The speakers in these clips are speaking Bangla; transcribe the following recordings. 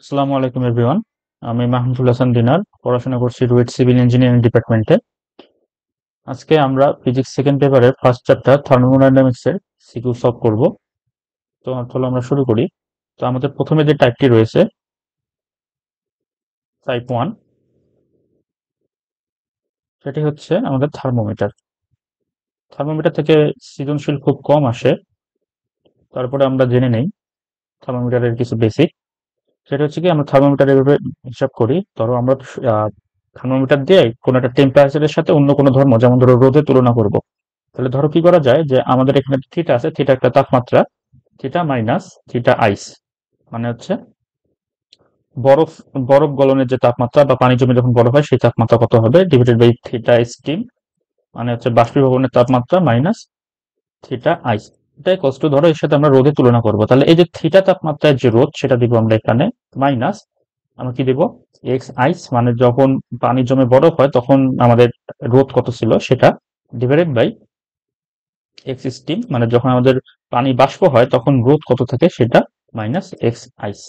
আসসালামু আলাইকুম এভরিওয়ান। আমি মাহমুদুল হাসান দিনার, পড়াশোনা করছি রুয়েট সিভিল ইঞ্জিনিয়ারিং ডিপার্টমেন্টে। আজকে আমরা ফিজিক্স সেকেন্ড পেপারের ফার্স্ট চ্যাপ্টার থার্মোডাইনামিক্স এর সিকিউ সলভ করব। তো চলো আমরা শুরু করি। তো আমাদের প্রথমে যে টাইপটি রয়েছে টাইপ 1, সেটি হচ্ছে আমাদের থার্মোমিটার। থার্মোমিটার থেকে সৃজনশীল খুব কম আসে। তারপরে আমরা জেনে নেই থার্মোমিটারের কিছু বেসিক। সেটা হচ্ছে কি, আমরা থার্মোমিটার এভাবে হিসাব করি। ধরো আমরা থার্মোমিটার দিয়ে কোনো একটা টেম্পারেচারের সাথে অন্য কোনো ধর্ম, যেমন ধরো রোদের তুলনা করব। তাহলে ধরো কি করা যায়, যে আমাদের এখানে থিটা আছে, থিটা একটা তাপমাত্রা, থিটা মাইনাস থিটা আইস মানে হচ্ছে বরফ বরফ গলনের যে তাপমাত্রা বা পানি জমে যখন বরফ হয় সেই তাপমাত্রা কত হবে, ডিভাইডেড বাই থিটা স্টিম মানে হচ্ছে বাষ্পীভবনের তাপমাত্রা মাইনাস থিটা আইস। এটাই কষ্ট, ধরো এর সাথে আমরা রোদের তুলনা করব। তাহলে এই যে থিটা তাপমাত্রায় যে রোদ, সেটা দিব আমরা এখানে মাইনাস, আমরা কি দেব, এক্স আইস মানে যখন পানি জমে বরফ হয় তখন আমাদের রোদ কত ছিল সেটা, ডিভাইডেড বাই এক্স স্টিম মানে যখন আমাদের পানি বাষ্প হয় তখন রোদ কত থাকে সেটা, মাইনাস এক্স আইস।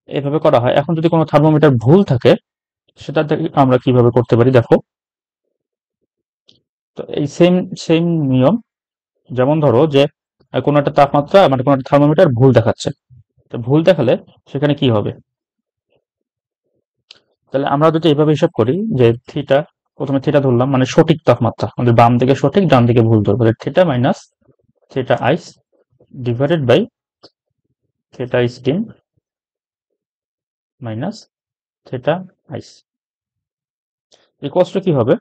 এভাবে করা হয়। এখন যদি কোনো থার্মোমিটার ভুল থাকে, সেটা থেকে আমরা কিভাবে করতে পারি দেখো। তো এই সেম সেম নিয়ম, যেমন ধরো যে কোনো একটা তাপমাত্রা মানে কোনো একটা থার্মোমিটার ভুল দেখাচ্ছে। তো ভুল দেখালে সেখানে কি হবে, তাহলে আমরা যদি এইভাবে হিসাব করি যে থিটা, প্রথমে থিটা ধরলাম মানে সঠিক তাপমাত্রা, আমাদের বাম দিকে সঠিক ডান দিকে ভুল ধরবো, theta minus theta ice divided by theta steam minus theta ice equals to কি হবে,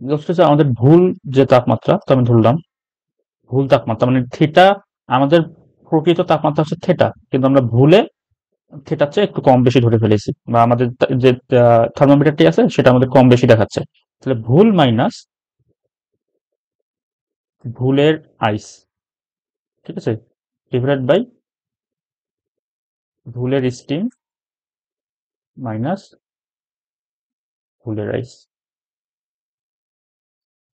ইকুয়ালস টু আমাদের ভুল যে তাপমাত্রা, তো আমি ধরলাম ভুল তাপমাত্রা মানে থিটা, আমাদের প্রকৃত তাপমাত্রা হচ্ছে থিটা, কিন্তু আমরা ভুলে থিটার চেয়ে একটু কম বেশি ধরে ফেলেছি, বা আমাদের যে থার্মোমিটারটি আছে সেটা আমাদের কম বেশি দেখাচ্ছে। তাহলে ভুল মাইনাস ভুলের আইস, ঠিক আছে, ডিভাইডেড বাই ভুলের স্টিম মাইনাস ভুলের আইস।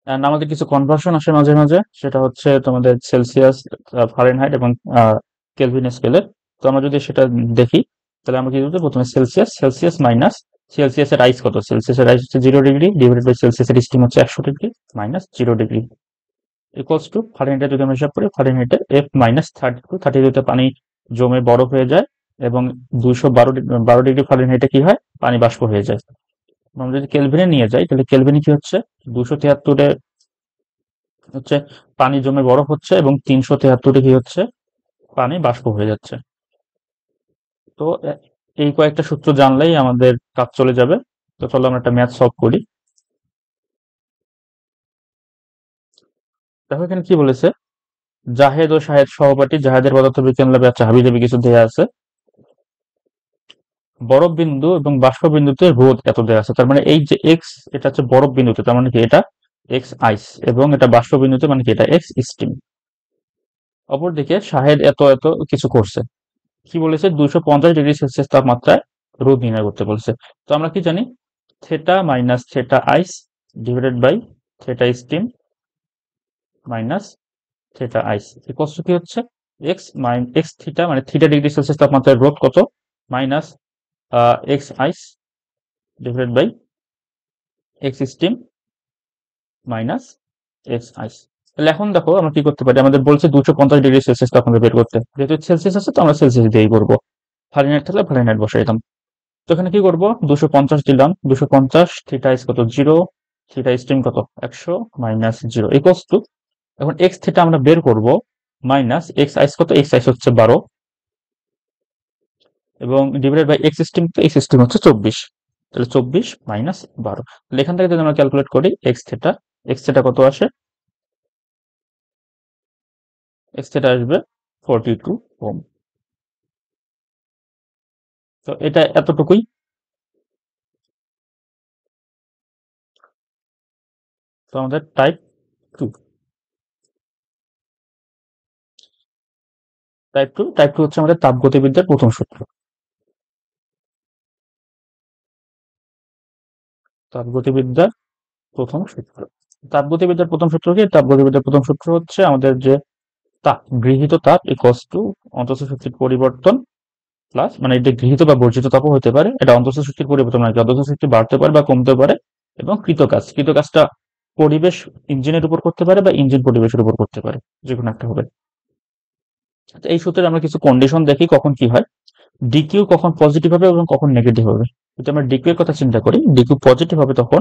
এন্ড আমাদের কিছু কনভার্সন আসে মাঝে মাঝে, সেটা হচ্ছে তোমাদের সেলসিয়াস, ফারেনহাইট এবং কেলভিন স্কেলে। তো আমরা যদি সেটা দেখি, তাহলে আমরা কি করবো, প্রথমে সেলসিয়াস, সেলসিয়াস মাইনাস সেলসিয়াসের আইস কত, সেলসিয়াসের আইস হচ্ছে 0 ডিগ্রি, ডিভাইডেড বাই সেলসিয়াসের স্টিম হচ্ছে 100 degree minus 0 degree equals to ফারেনহাইটে যদি আমরা হিসাব করি, ফারেনহাইটে F মাইনাস 32, 32তে পানি জমে বরফ হয়ে যায়, এবং 212 ডিগ্রি ফারেনহাইটে কি হয়, পানি বাষ্প হয়ে যায়। আমরা যদি কেলভিনে নিয়ে যাই, তাহলে কেলভিনে কি হচ্ছে, 273-এ হচ্ছে পানি জমে বরফ হচ্ছে, এবং 373-এ কি হচ্ছে, পানি বাষ্প হয়ে যাচ্ছে। তো এই কয়েকটা সূত্র জানলেই আমাদের কাজ চলে যাবে। তো চলো আমরা একটা ম্যাথ সলভ করি। দেখো এখানে কি বলেছে, জাহেদ ও শাহেদ সহপাঠী, জাহেদের পদার্থবিজ্ঞান ল্যাবে আছে হাবিজাবি কিছু দেয়া আছে, বরফ বিন্দু এবং বাষ্প বিন্দুতে রোধ এত দেয়া আছে। তার মানে এই যে এক্স, এটা হচ্ছে বরফ বিন্দুতে, তার মানে কি এটা এক্স আইস, এবং এটা বাষ্প বিন্দুতে মানে কি এটা এক্স স্টিম। অপরদিকে শাহেদ এত এত কিছু করছে, কি বলেছে, 250 ডিগ্রি সেলসিয়াস তাপমাত্রায় রোদ নির্ণয় করতে বলেছে। তো আমরা কি জানি, theta minus theta ice divided by theta steam minus theta ice equals to কি হচ্ছে, এক্স থিটা মানে থিটা ডিগ্রি সেলসিয়াস তাপমাত্রায় রোদ কত, minus X ice divided by X steam minus X ice. তাহলে এখন দেখো আমরা কি করতে পারি, আমাদের বলছে 250 ডিগ্রি সেলসিয়াস তাপমাত্রা বের করতে, যেহেতু সেলসিয়াস আছে তো আমরা সেলসিয়াস দিয়েই করবো, ফারেনহাইট থাকলে ফারেনহাইট বসাই দিতাম। তো এখানে কি করবো, 250 দিলাম, 250 থিটা ইস কত 0, থিটা স্টিম কত 100 মাইনাস 0 ইকুয়ালস টু, এখন এক্স থিটা আমরা বের করব, মাইনাস এক্স আইস কত, এক্স আইস হচ্ছে 12, এবং ডিভাইডেড বাই এক্স স্টিম, তো এক্স স্টিম হচ্ছে 24। তাহলে 24 মাইনাস 12, তাহলে এখান থেকে যদি আমরা ক্যালকুলেট করি এক্স থিটা কত আসে, এক্স থিটা আসবে 42 ওহম। তো এটা এতটুকুই। তো আমাদের টু টাইপ টু হচ্ছে আমাদের তাপগতিবিদ্যার প্রথম সূত্র। তাপগতিবিদ্যার প্রথম সূত্র, তাপগতিবিদ্যার প্রথম সূত্র কি, তাপগতিবিদ্যার প্রথম সূত্র হচ্ছে আমাদের যে তাপ, গৃহীত তাপ ইকুয়ালস টু অন্তঃস্থ শক্তির পরিবর্তন প্লাস মানে এটা গৃহীত বা বর্জিত তাপও হতে পারে, এটা অন্তঃস্থ শক্তির পরিবর্তন নাকি অন্তঃস্থ শক্তি বাড়তে পারে বা কমতে পারে, এবং কৃত কাজটা পরিবেশ ইঞ্জিনের উপর করতে পারে বা ইঞ্জিন পরিবেশের উপর করতে পারে, যে কোনো একটা হবে। তো এই সূত্রে আমরা কিছু কন্ডিশন দেখি কখন কি হয়, ডিকিউ কখন পজিটিভ হবে এবং কখন নেগেটিভ হবে। যদি আমরা ডিকিউ এর কথা চিন্তা করি, ডিকিউ পজিটিভ হবে তখন,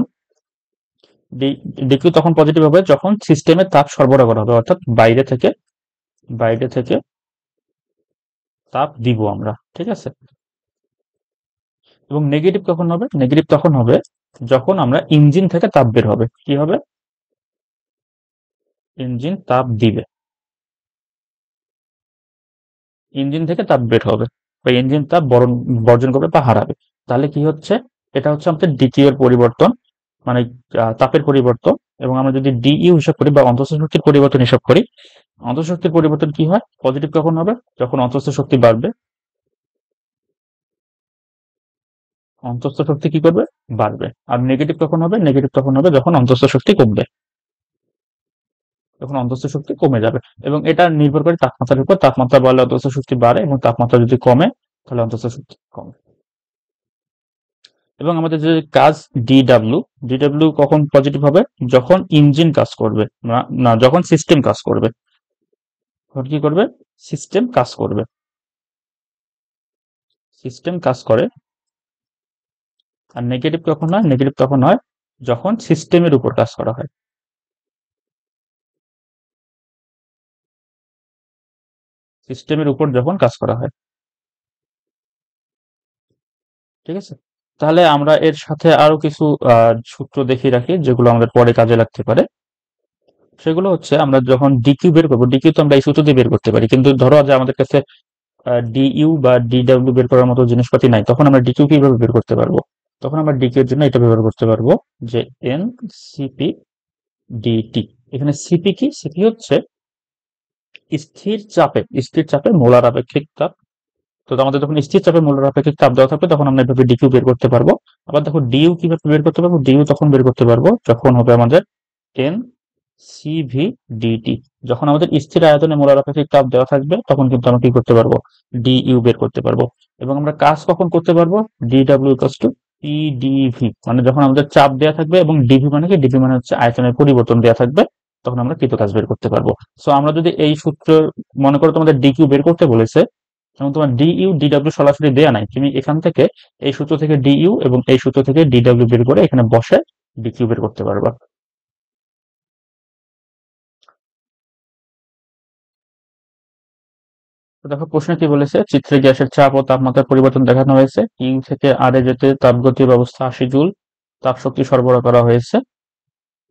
ডিকিউ তখন পজিটিভ হবে যখন সিস্টেমে তাপ সরবরাহ করা হবে, অর্থাৎ বাইরে থেকে তাপ দিব আমরা, ঠিক আছে। এবং নেগেটিভ কখন হবে, নেগেটিভ তখন হবে যখন আমরা ইঞ্জিন থেকে তাপ বের হবে, কি হবে, ইঞ্জিন তাপ দিবে, ইঞ্জিন থেকে তাপ বের হবে বা ইঞ্জিন তাপ বর্জন করবে বা হারাবে। তাহলে কি হচ্ছে, এটা হচ্ছে আমাদের ডিকিউ এর পরিবর্তন, মানে তাপের পরিবর্তন। এবং আমরা যদি ডিইউ হিসাব করি বা অন্তঃস্থ শক্তির পরিবর্তন হিসাব করি, অন্তঃস্থ শক্তির পরিবর্তন কি হয়, পজিটিভ কখন হবে, যখন অন্তঃস্থ শক্তি বাড়বে, অন্তঃস্থ শক্তি কি করবে, বাড়বে। আর নেগেটিভ কখন হবে, নেগেটিভ তখন হবে যখন অন্তঃস্থ শক্তি কমবে, তখন অন্তঃস্থ শক্তি কমে যাবে। এবং এটা নির্ভর করে তাপমাত্রার উপর, তাপমাত্রা বাড়লে অন্তঃস্থ শক্তি বাড়ে এবং তাপমাত্রা যদি কমে তাহলে অন্তঃস্থ শক্তি কমে। এবং আমাদের যে কাজ ডিডাব্লিউ, ডিডাব্লিউ কখন পজিটিভ হবে, যখন ইঞ্জিন কাজ করবে, না না যখন সিস্টেম কাজ করবে, তখন কি করবে, সিস্টেম কাজ করবে, সিস্টেম কাজ করে। আর নেগেটিভ কখন হয়, নেগেটিভ তখন হয় যখন সিস্টেমের উপর কাজ করা হয়, সিস্টেমের উপর যখন কাজ করা হয়, ঠিক আছে। তাহলে আমরা এর সাথে আরো কিছু সূত্র দেখিয়ে রাখি যেগুলো আমাদের পরে কাজে লাগতে পারে। সেগুলো হচ্ছে, আমরা যখন ডিকিউ বের করবো, ডিকিউ তো আমরা এই সূত্র দিয়ে বের করতে পারি, কিন্তু ধরো যে আমাদের কাছে ডিইউ বা ডিডাব্লিউ বের করার মতো জিনিসপাতি নাই, তখন আমরা ডিকিউ কিভাবে বের করতে পারবো, তখন আমরা ডিকিউ এর জন্য এটা ব্যবহার করতে পারবো, যে এন সিপি ডিটি। এখানে সিপি কি, সিপি হচ্ছে স্থির চাপে মোলার আপেক্ষিক তাপ। তো আমাদের যখন স্থির চাপে মোলার আপেক্ষিক তাপ দেওয়া থাকবে তখন আমরা এভাবে ডিকিউ বের করতে পারবো। আবার দেখো ডিইউ কিভাবে বের করতে পারবো, ডিইউ তখন বের করতে পারবো যখন হবে আমাদের এন সিভি ডিটি। যখন আমাদের স্থির আয়তনে মোলার আপেক্ষিক তাপ দেওয়া থাকবে তখন কিন্তু আমরা কি করতে পারবো, ডিইউ বের করতে পারবো। এবং আমরা কাজ কখন করতে পারবো, ডিডাব্লিউ ইকুয়ালস টু পিডিভি, মানে যখন আমাদের চাপ দেওয়া থাকবে, এবং ডিভি মানে কি, ডিভি মানে হচ্ছে আয়তনের পরিবর্তন দেওয়া থাকবে, তখন আমরা কৃত কাজ বের করতে পারবো। সো আমরা যদি এই সূত্র, মনে করো তোমাদের ডিকিউ বের করতে বলেছে এবং তোমার ডিইউ ডিডাব্লিউ সরাসরি দেয়া নাই, তুমি এখান থেকে এই সূত্র থেকে ডিইউ এবং এই সূত্র থেকে ডিডাব্লিউ বের করে এখানে বসে ডিকিউ বের করতে পারবা। তো দেখো প্রশ্ন কি বলেছে, চিত্রে গ্যাসের চাপ ও তাপমাত্রার পরিবর্তন দেখানো হয়েছে, ইউ থেকে আর এ যেতে তাপগতীয় ব্যবস্থা 80 জুল তাপ শক্তি সরবরাহ করা হয়েছে।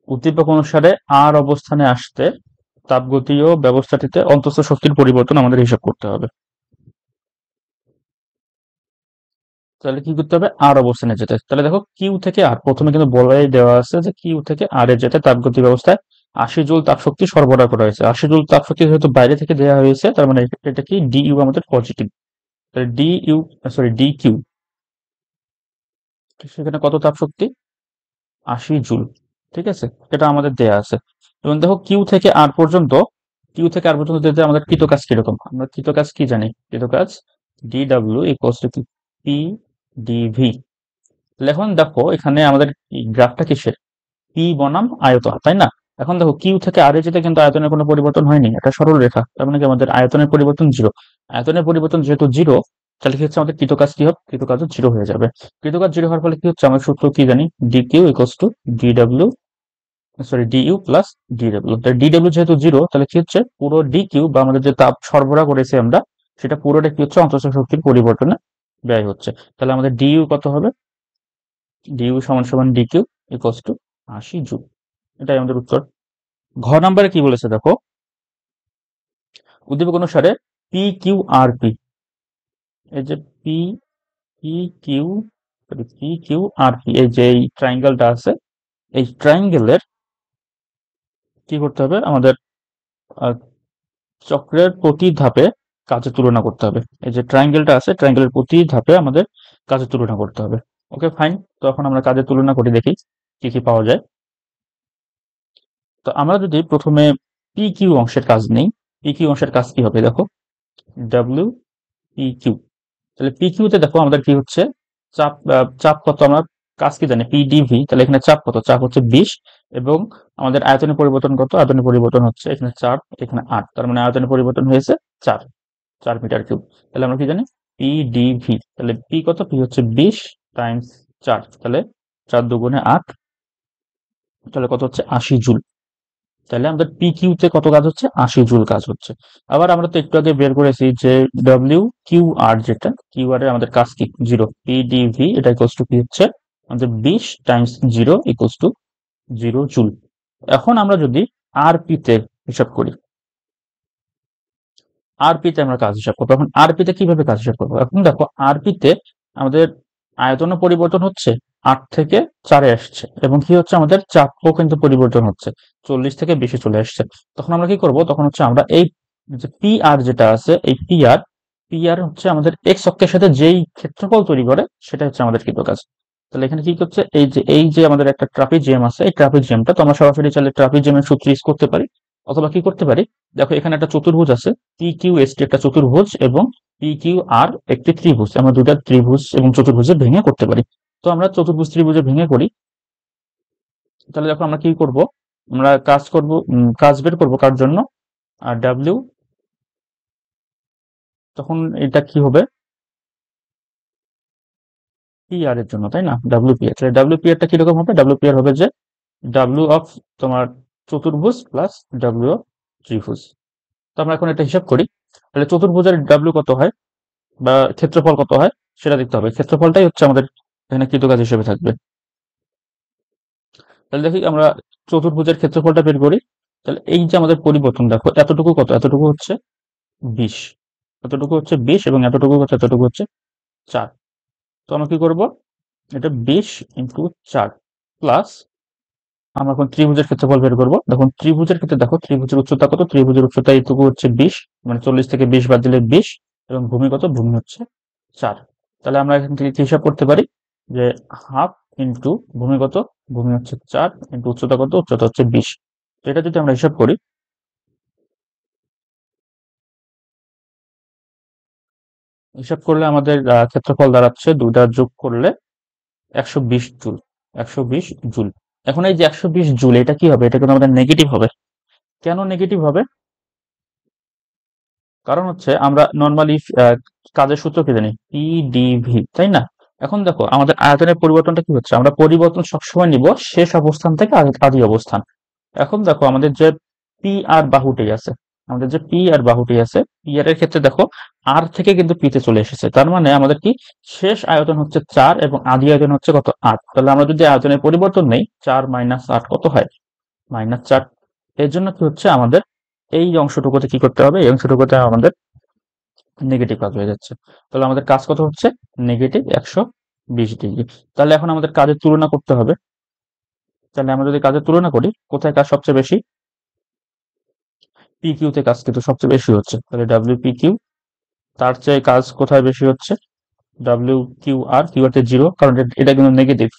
উদ্দীপক অনুসারে আর অবস্থানে আসতে তাপগতীয় ব্যবস্থাটিতে অন্তঃস্থ শক্তির পরিবর্তন আমাদের হিসাব করতে হবে। তাহলে কি করতে হবে, আর অবস্থানে যেতে। তাহলে দেখো কিউ থেকে আর, প্রথমে কিন্তু বলাই দেওয়া আছে যে কিউ থেকে আর এ যেতে তাপগতীয় ব্যবস্থায় 80 জুল তাপ শক্তি সরবরাহ করা হয়েছে। 80 জুল তাপ শক্তি যেহেতু বাইরে থেকে দেওয়া হয়েছে, তার মানে এটা কি, ডিইউ আমাদের পজিটিভ। তাহলে ডিইউ, সরি ডিকিউ, সেখানে কত তাপ শক্তি, 80 জুল, ঠিক আছে, এটা আমাদের দেয়া আছে। এবং দেখো কিউ থেকে আর পর্যন্ত দিতে আমাদের কৃতকাজ কিরকম, আমরা কৃতকাজ কি জানি, কৃতকাজ ডিডাব্লিউ ইকুয়ালস টু কি, পি ডিভি। এখন দেখো এখানে আমাদের গ্রাফটা কিসের, পি বনাম আয়তন, তাই না। এখন দেখো কিউ থেকে আর এ যেতে কিন্তু আয়তনের কোনো পরিবর্তন হয়নি, এটা সরল রেখা, তার মানে কি আমাদের আয়তনের পরিবর্তন জিরো। আয়তনের পরিবর্তন যেহেতু জিরো, তাহলে কি হচ্ছে, আমাদের কৃতকাজ কি হবে, কৃতকাজও জিরো হয়ে যাবে। কৃতকাজ জিরো হওয়ার ফলে কি হচ্ছে, আমরা সূত্র কি জানি, DQ equals to DW, sorry DU plus DW. তাহলে ডিডাব্লিউ যেহেতু জিরো, তাহলে কি হচ্ছে, পুরো ডিকিউ বা আমাদের যে তাপ সরবরাহ করেছি আমরা, সেটা পুরোটা কি হচ্ছে, অন্তঃস্থ শক্তির পরিবর্তনে ব্যয় হচ্ছে। তাহলে আমাদের ডিইউ কত হবে, ডিইউ সমান সমান ডিকিউ ইকুয়ালস টু 80 জুল। এটাই আমাদের উত্তর। ঘ নাম্বারে কি বলেছে দেখো, উদ্দীপক অনুসারে পি কিউ আর পি, এই যে P P Q P Q R P, এই যে এই ট্রাইঙ্গেলটা আছে, এই ট্রাইঙ্গেলের কি করতে হবে আমাদের, আহ, চক্রের প্রতি ধাপে কাজের তুলনা করতে হবে। এই যে ট্রাইঙ্গেলটা আছে, ট্রাইঙ্গেলের প্রতি ধাপে আমাদের কাজের তুলনা করতে হবে। ওকে ফাইন, তো এখন আমরা কাজের তুলনা করে দেখি কি কি পাওয়া যায়। তো আমরা যদি প্রথমে পি কিউ অংশের কাজ নেই, পি কিউ অংশের কাজ কি হবে দেখো, ডাব্লিউ পি কিউ। তাহলে PQ তে দেখো আমাদের কি হচ্ছে, চাপ কত, আমরা কাজ কি জানি, PdV। তাহলে এখানে চাপ কত, চাপ হচ্ছে 20, এবং আমাদের আয়তনের পরিবর্তন কত, আয়তনের পরিবর্তন হচ্ছে এখানে 4 এখানে 8, তার মানে আয়তনের পরিবর্তন হয়েছে 4 মিটার কিউব। তাহলে আমরা কি জানি, PdV। তাহলে P কত, P হচ্ছে 20 টাইমস 4, তাহলে 4 দুগুণে 8, তাহলে কত হচ্ছে 80 জুল। তাহলে আমাদের PQ তে কত কাজ হচ্ছে, 80 জুল কাজ হচ্ছে। আবার আমরা তো একটু আগে বের করেছি যে WQR, যেটা QR এর আমাদের কাজ কি, 0, PdV এটা ইকুয়ালস টু কি হচ্ছে আমাদের 20 টাইমস 0 ইকুয়ালস টু 0 জুল। এখন আমরা যদি RP তে হিসাব করি, RP তে আমরা কাজ হিসাব করবো। এখন RP তে কিভাবে কাজ হিসাব করবো, এখন দেখো RP তে আমাদের আয়তন পরিবর্তন হচ্ছে, 8 থেকে 4 আসছে, এবং কি হচ্ছে আমাদের চাপও কিন্তু পরিবর্তন হচ্ছে, 40 থেকে বেশি চলে আসছে। তখন আমরা কি করব, তখন হচ্ছে আমরা এই যে PR যেটা আছে, এই PR হচ্ছে আমাদের এক্স অক্ষের সাথে যেই ক্ষেত্রফল তৈরি করে সেটা হচ্ছে আমাদের কৃত কাজ। তাহলে এখানে কি করছে, এই যে আমাদের একটা ট্রাপিজিয়াম আছে, এই ট্রাপিজিয়ামটা তো আমরা সরাসরি চাইলে ট্রাপিজিয়ামের সূত্র ইউজ করতে পারি, অথবা কি করতে পারি, দেখো এখানে একটা চতুর্ভুজ আছে, PQST একটা চতুর্ভুজ, এবং PQR একটি ত্রিভুজ, আমরা দুটা ত্রিভুজ এবং চতুর্ভুজে ভেঙে করতে পারি। তো আমরা চতুর্ভুজ ত্রিভুজে ভেঙে করি। তাহলে দেখো আমরা কি করব, আমরা কাজ করব, কাজ বের করব কার জন্য, আর ডাব্লিউ, তখন এটা কি হবে, PR এর জন্য, তাই না, WPR। তাহলে WPR টা কিরকম হবে, WPR হবে যে W অফ তোমার চতুর্ভুজ প্লাস W অফ ত্রিভুজ। তো আমরা এখন এটা হিসাব করি। তাহলে চতুর্ভুজের W কত হয়, বা ক্ষেত্রফল কত হয় সেটা দেখতে হবে, ক্ষেত্রফলটাই হচ্ছে আমাদের এখানে কৃতকাজ হিসেবে থাকবে। তাহলে দেখি আমরা চতুর্ভুজের ক্ষেত্রফলটা বের করি। তাহলে এই যে আমাদের পরিবর্তন, দেখো এতটুকু কত, এতটুকু হচ্ছে 20, এতটুকু হচ্ছে 20, এবং এতটুকু কত, এতটুকু হচ্ছে 4। তো আমরা কি করব, এটা 20 ইন্টু 4 প্লাস, আমরা এখন ত্রিভুজের ক্ষেত্রফল বের করবো। দেখুন ত্রিভুজের ক্ষেত্রে দেখো ত্রিভুজের উচ্চতা কত, ত্রিভুজের উচ্চতা এইটুকু হচ্ছে 20, মানে 40 থেকে 20 বাদ দিলে 20, এবং ভূমি কত, ভূমি হচ্ছে 4। তাহলে আমরা এখান থেকে কি হিসাব করতে পারি, যে হাফ ইন্টু ভূমি কত, ভূমি হচ্ছে 4, ইন্টু উচ্চতা কত, উচ্চতা হচ্ছে 20। তো এটা যদি আমরা হিসাব করি, হিসাব করলে আমাদের ক্ষেত্রফল দাঁড়াচ্ছে, দুটা যোগ করলে 120 জুল, 120 জুল। এখন এই যে 120 জুল, এটা কি হবে, এটা কিন্তু আমাদের নেগেটিভ হবে। কেন নেগেটিভ হবে, কারণ হচ্ছে আমরা নর্মালি কাজের সূত্র কি জানি, PdV, তাই না। এখন দেখো আমাদের আয়তনের পরিবর্তনটা কি হচ্ছে, আমরা পরিবর্তন সবসময় নিব শেষ অবস্থান থেকে আদি অবস্থান। এখন দেখো আমাদের যে PR বাহুটি আছে, আমাদের যে PR বাহুটি আছে, PR এর ক্ষেত্রে দেখো R থেকে কিন্তু P তে চলে এসেছে, তার মানে আমাদের কি শেষ আয়তন হচ্ছে 4, এবং আদি আয়তন হচ্ছে কত, 8। তাহলে আমরা যদি আয়তনের পরিবর্তন নেই, 4 মাইনাস 8 কত হয়, -4। এর জন্য কি হচ্ছে আমাদের এই অংশটুকুতে কি করতে হবে, এই অংশটুকুতে আমাদের নেগেটিভ কাজ হয়ে যাচ্ছে। তাহলে আমাদের কাজ কত হচ্ছে, নেগেটিভ 120 ডিগ্রি। তাহলে এখন আমাদের কাজের তুলনা করতে হবে। তাহলে আমরা যদি কাজের তুলনা করি, কোথায় কাজ সবচেয়ে বেশি, PQ তে কাজ কিন্তু সবচেয়ে বেশি হচ্ছে। তাহলে WPQ, তার চেয়ে কাজ কোথায় বেশি হচ্ছে, WQR, QR তে 0, কারণ এটা কিন্তু নেগেটিভ,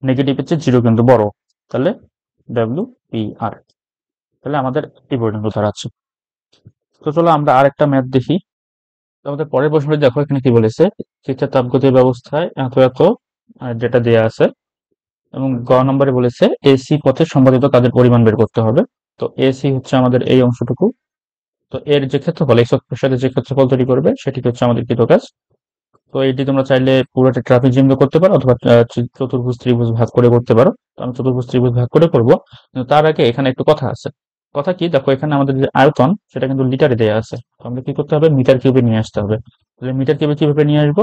নেগেটিভের চেয়ে 0 কিন্তু বড়। তাহলে WPR, তাহলে আমাদের এই পর্যন্ত দাঁড়াচ্ছে। তো চলো আমরা আরেকটা ম্যাথ দেখি। তো আমাদের পরের প্রশ্নটি দেখো, এখানে কি বলেছে, স্থির তাপগতির ব্যবস্থায় এত এত যেটা দেয়া আছে, এবং গ নম্বরে বলেছে AC পথে সম্পাদিত কাজের পরিমাণ বের করতে হবে। তো AC হচ্ছে আমাদের এই অংশটুকু, তো এর যে ক্ষেত্রফল, এই অক্ষের সাথে যে ক্ষেত্রফল তৈরি করবে সেটি হচ্ছে আমাদের কৃত কাজ। তো এটি তোমরা চাইলে পুরোটা ট্রাপিজিয়াম দিয়ে করতে পারো, অথবা চতুর্ভুজ ত্রিভুজ ভাগ করে করতে পারো। তো আমি চতুর্ভুজ ত্রিভুজ ভাগ করে করবো, কিন্তু তার আগে এখানে একটু কথা আছে। কথা কি, দেখো এখানে আমাদের যে আয়তন সেটা কিন্তু লিটারে দেওয়া আছে, তো আমাদের কি করতে হবে, মিটার কিউবে নিয়ে আসতে হবে। তাহলে মিটার কিউবে কিভাবে নিয়ে আসবো,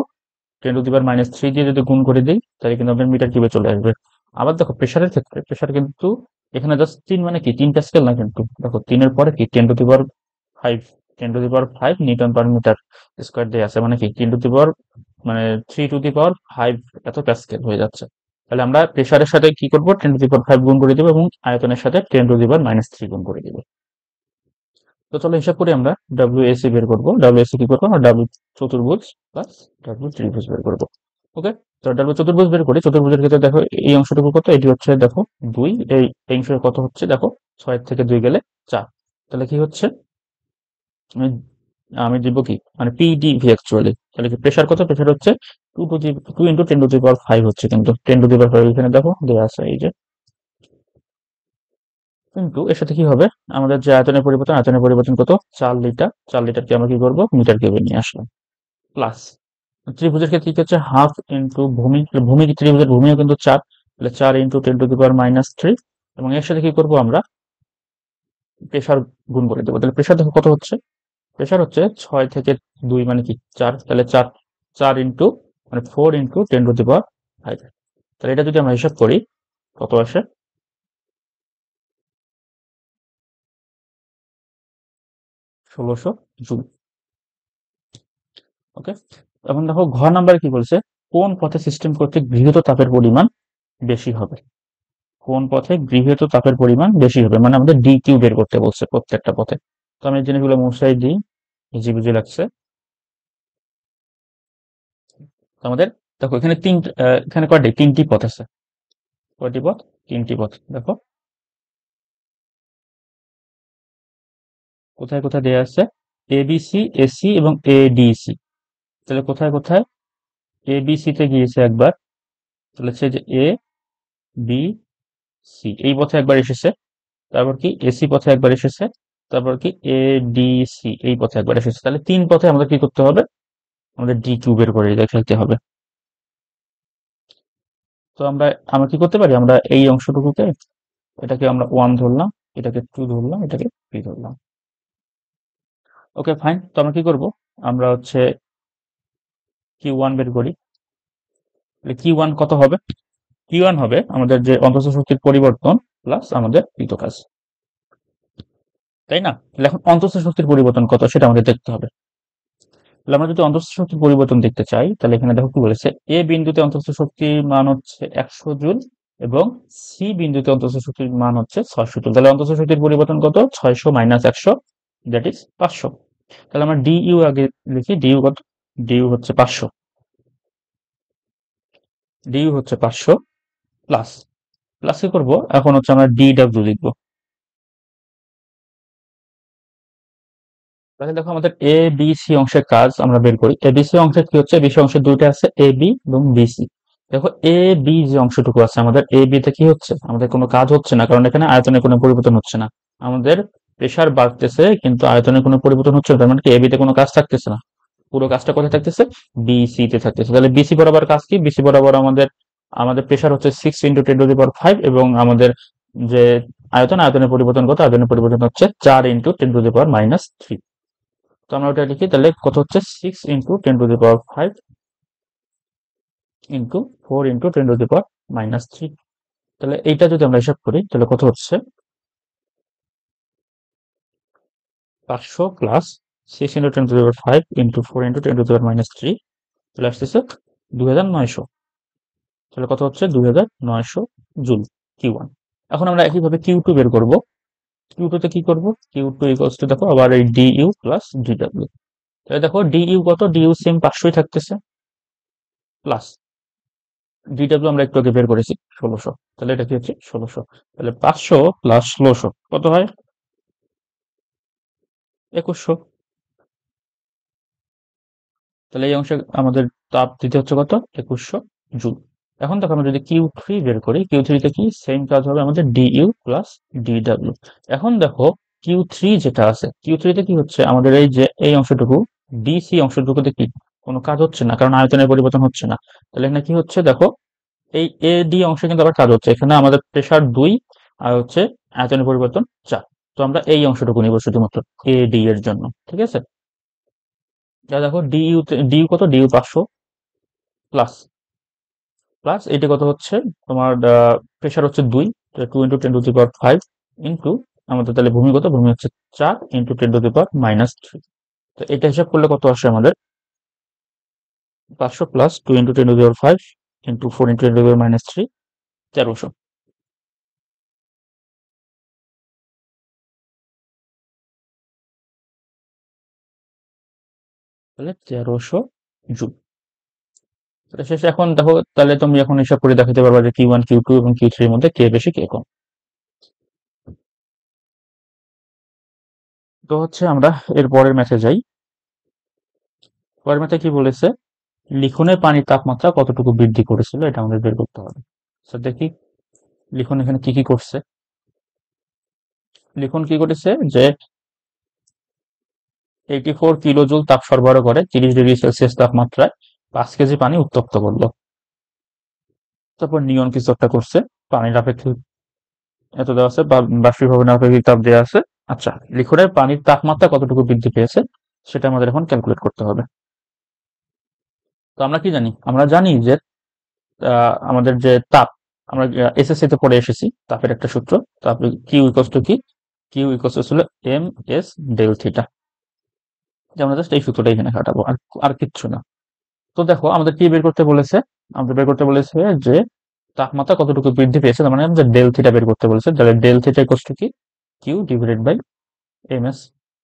10⁻³ দিয়ে যদি গুণ করে দিই, তাহলে কিন্তু আমাদের মিটার কিউবে চলে আসবে। আবার দেখো প্রেসারের ক্ষেত্রে, প্রেসার কিন্তু এখানে জাস্ট 3, মানে কি 3 প্যাসকেল না, কিন্তু দেখো 3 এর পরে কি 10⁵, 10⁵ নিউটন পার মিটার স্কোয়ার দিয়ে আছে, মানে কি 3⁵ এত প্যাসকেল হয়ে যাচ্ছে। তাহলে আমরা প্রেসারের সাথে কি করবো, 10⁵ গুণ করে দিব, এবং আয়তনের সাথে 10⁻³ গুণ করে দিব। তো চলো হিসাব করি, আমরা WAC বের করবো। WAC কি করবো, আমরা W চতুর্ভুজ প্লাস W ত্রিভুজ বের করবো। ওকে, তো W চতুর্ভুজ বের করি। চতুর্ভুজের ক্ষেত্রে দেখো এই অংশটুকু কত, এটি হচ্ছে দেখো 2, এই অংশের কত হচ্ছে দেখো 6 থেকে 2 গেলে 4। তাহলে কি হচ্ছে, আমি দিব কি মানে পিডিভি অ্যাকচুয়ালি, তাহলে কি প্রেসার কত, প্রেসার হচ্ছে 2 × 10⁵ হচ্ছে, কিন্তু 10⁵ এখানে দেখো দেওয়া আছে এই যে, কিন্তু এর সাথে কি হবে, আমাদের যে আয়তনের পরিবর্তন, আয়তনের পরিবর্তন কত, 4 লিটার, 4 লিটারকে আমরা কি করবো মিটার কিউবে নিয়ে আসলাম, প্লাস ত্রিভুজের ক্ষেত্রে কি হচ্ছে হাফ ইন্টু ভূমি, ভূমি ত্রিভুজের ভূমিও কিন্তু 4, তাহলে 4 × 10⁻³ এবং এর সাথে কি করবো আমরা প্রেসার গুণ করে দেবো, তাহলে প্রেসার দেখো কত হচ্ছে, প্রেসার হচ্ছে 6 থেকে 2 মানে কি 4, তাহলে 4, 4 ইন্টু মানে 4 × 10⁵, তাহলে এটা যদি আমরা হিসাব করি কত আসে, 1600 জুল। ওকে, এখন দেখো ঘ নাম্বারে কি বলছে, কোন পথে সিস্টেম কর্তৃক গৃহীত তাপের পরিমাণ বেশি হবে, কোন পথে গৃহীত তাপের পরিমাণ বেশি হবে, মানে আমাদের ডি কিউ বের করতে বলছে প্রত্যেকটা পথে। তো আমি এই জিনিসগুলো মুছাই দিই, ইজি বুঝে লাগছে। তো আমাদের দেখো এখানে এখানে কয়টি, 3টি পথ আছে, কয়টি পথ, 3টি পথ, দেখো কোথায় কোথায় দেয়া আছে, এবিসি, এসি এবং এডিসি, তাহলে কোথায় কোথায়, এবিসি তে গিয়েছে একবার, তাহলে হচ্ছে যে এ বি সি এই পথে একবার এসেছে, তারপর কি এসি পথে একবার এসেছে, তারপর কি এডিসি এই পথে একবার এসেছে, তাহলে 3 পথে আমাদের কি করতে হবে, আমাদের ডি কিউ বের করে দেখাইতে হবে। তো আমরা কি করতে পারি, আমরা এই অংশটুকুকে, এটাকে আমরা 1 ধরলাম, এটাকে 2 ধরলাম, এটাকে 3 ধরলাম। ওকে ফাইন, তো আমরা কি করব, আমরা হচ্ছে কিউ 1 বের করি, কিউ 1 কত হবে, কিউ 1 হবে আমাদের যে অন্তঃস্থ শক্তির পরিবর্তন প্লাস আমাদের কৃত কাজ, তাই না? তাহলে এখন অন্তঃস্থ শক্তির পরিবর্তন কত সেটা আমাদের দেখতে হবে। তাহলে আমরা যদি অন্তঃস্থ শক্তির পরিবর্তন দেখতে চাই, তাহলে এখানে দেখো কি বলেছে, এ বিন্দুতে অন্তঃস্থ শক্তির মান হচ্ছে 100 জুল এবং সি বিন্দুতে অন্তঃস্থ শক্তির মান হচ্ছে 600 জুল, তাহলে অন্তঃস্থ শক্তির পরিবর্তন কত, 600 - 100, দ্যাট ইজ 500। তাহলে আমরা ডিইউ আগে লিখি, ডিইউ কত, ডিইউ হচ্ছে 500, ডিইউ হচ্ছে 500 প্লাস, প্লাস কি করবো, এখন হচ্ছে আমরা ডিডব্লিউ লিখবো। তাহলে দেখো আমাদের এ বি সি অংশের কাজ আমরা বের করি, এ বি সি অংশের কি হচ্ছে, বিসি অংশের দুইটা আছে এ বি এবং বিসি। দেখো এ বি যে অংশটুকু আছে আমাদের, এ বি তে কি হচ্ছে, আমাদের কোনো কাজ হচ্ছে না, কারণ এখানে আয়তনের কোনো পরিবর্তন হচ্ছে না, আমাদের প্রেসার বাড়তেছে কিন্তু আয়তনের কোনো পরিবর্তন হচ্ছে না, তার মানে কি এ বি তে কোনো কাজ থাকতেছে না, পুরো কাজটা কোথায় থাকতেছে, বিসি তে থাকতেছে। তাহলে বিসি বরাবর কাজ কি, বিসি বরাবর আমাদের আমাদের প্রেসার হচ্ছে 6 × 10⁵, এবং আমাদের যে আয়তন, আয়তনের পরিবর্তন কত, আয়তনের পরিবর্তন হচ্ছে 4 × 10⁻³ তো আমরা ওটা লিখি, তাহলে কত হচ্ছে 6 × 10⁵ ইন্টু 4 × 10⁻³ তাহলে এইটা যদি আমরা হিসাব করি তাহলে কত হচ্ছে, 500 প্লাস 6 × 10⁵ ইন্টু 4 × 10⁻³ তাহলে আসতেছে 2900, তাহলে কত হচ্ছে 2900 জুল কিউ 1। এখন আমরা একইভাবে কিউ 2 বের করবো, কিউ 2 তে কি করবো, কিউ 2 ইকুয়ালস টু দেখো আবার এই ডিইউ প্লাস ডিডব্লিউ, তাহলে দেখো ডিইউ কত, ডিইউ সেম 500ই থাকতেছে, প্লাস ডিডব্লিউ আমরা একটু আগে বের করেছি 1600, তাহলে এটা কি হচ্ছে 1600, তাহলে 500 প্লাস 1600 কত হয়, 2100, তাহলে এই অংশে আমাদের তাপ দিতে হচ্ছে কত, 2100 জুল। এখন দেখো আমরা যদি কিউ 3 বের করি, কিউ 3 তে কি সেম কাজ হবে আমাদের ডিইউ প্লাস ডিডব্লিউ। এখন দেখো কিউ 3 যেটা আছে, কিউ 3 তে কি হচ্ছে আমাদের এই যে এই অংশটুকু ডিসি অংশটুকুতে কি কোনো কাজ হচ্ছে না, কারণ আয়তনের পরিবর্তন হচ্ছে না, তাহলে এখানে কি হচ্ছে দেখো, এই এ ডি অংশে কিন্তু আবার কাজ হচ্ছে, এখানে আমাদের প্রেসার 2 আর হচ্ছে আয়তনের পরিবর্তন 4, তো আমরা এই অংশটুকু নিব শুধুমাত্র এ ডি এর জন্য, ঠিক আছে। যা দেখো ডিইউ ডিইউ কত, ডিইউ 500 প্লাস, প্লাস এটা কত হচ্ছে তোমার প্রেসার হচ্ছে 2, 2 × 10⁵ ইন্টু আমাদের তাহলে ভূমি কত, ভূমি হচ্ছে 4 × 10⁻³ তো এটা হিসাব করলে কত আসে আমাদের, 500 প্লাস 2 × 10⁵ ইন্টু 4 × 10⁻³ 1300, তাহলে 1300 জুল। তাহলে শেষে এখন দেখো, তাহলে তুমি এখন হিসাব করে দেখাতে পারবা যে কিউ 1 কিউ 2 এবং কিউ 3 এর মধ্যে কে বেশি কে কম। তো হচ্ছে আমরা এর পরের ম্যাচে যাই, পরের ম্যাথে কি বলেছে, লিখনের পানির তাপমাত্রা কতটুকু বৃদ্ধি করেছিল এটা আমাদের বের করতে হবে। তো দেখি লিখন এখানে কি কি করছে। লিখন কি করেছে যে 84 কিলো জুল তাপ সরবরাহ করে 30 ডিগ্রি সেলসিয়াস তাপমাত্রায় 5 কেজি পানি উত্তপ্ত করলো। তারপর নিয়ন কিছু একটা করছে, পানির আপেক্ষিক এত দেওয়া আছে, বাষ্পীভবনের আপেক্ষিক তাপ দেওয়া আছে। আচ্ছা, লিখনের পানির তাপমাত্রা কতটুকু বৃদ্ধি পেয়েছে সেটা আমাদের এখন ক্যালকুলেট করতে হবে। তো আমরা কি জানি, আমরা জানি যে আমাদের যে তাপ, আমরা এসএসসি তে পড়ে এসেছি তাপের একটা সূত্র, তারপরে কিউ ইকুয়ালস টু কি, কিউ ইকুয়ালস টু ছিল এম এস ডেল থিটা। যে আমরা জাস্ট এই সূত্রটা এখানে খাটাবো, আর আর কিচ্ছু না। তো দেখো আমাদের কি বের করতে বলেছে, আমাদের বের করতে বলেছে যে তাপমাত্রা কতটুকু বৃদ্ধি পেয়েছে, তার মানে আমাদের ডেল থিটা বের করতে বলেছে। তাহলে ডেল থিটা ইকুয়ালস টু কি, Q divided by M S.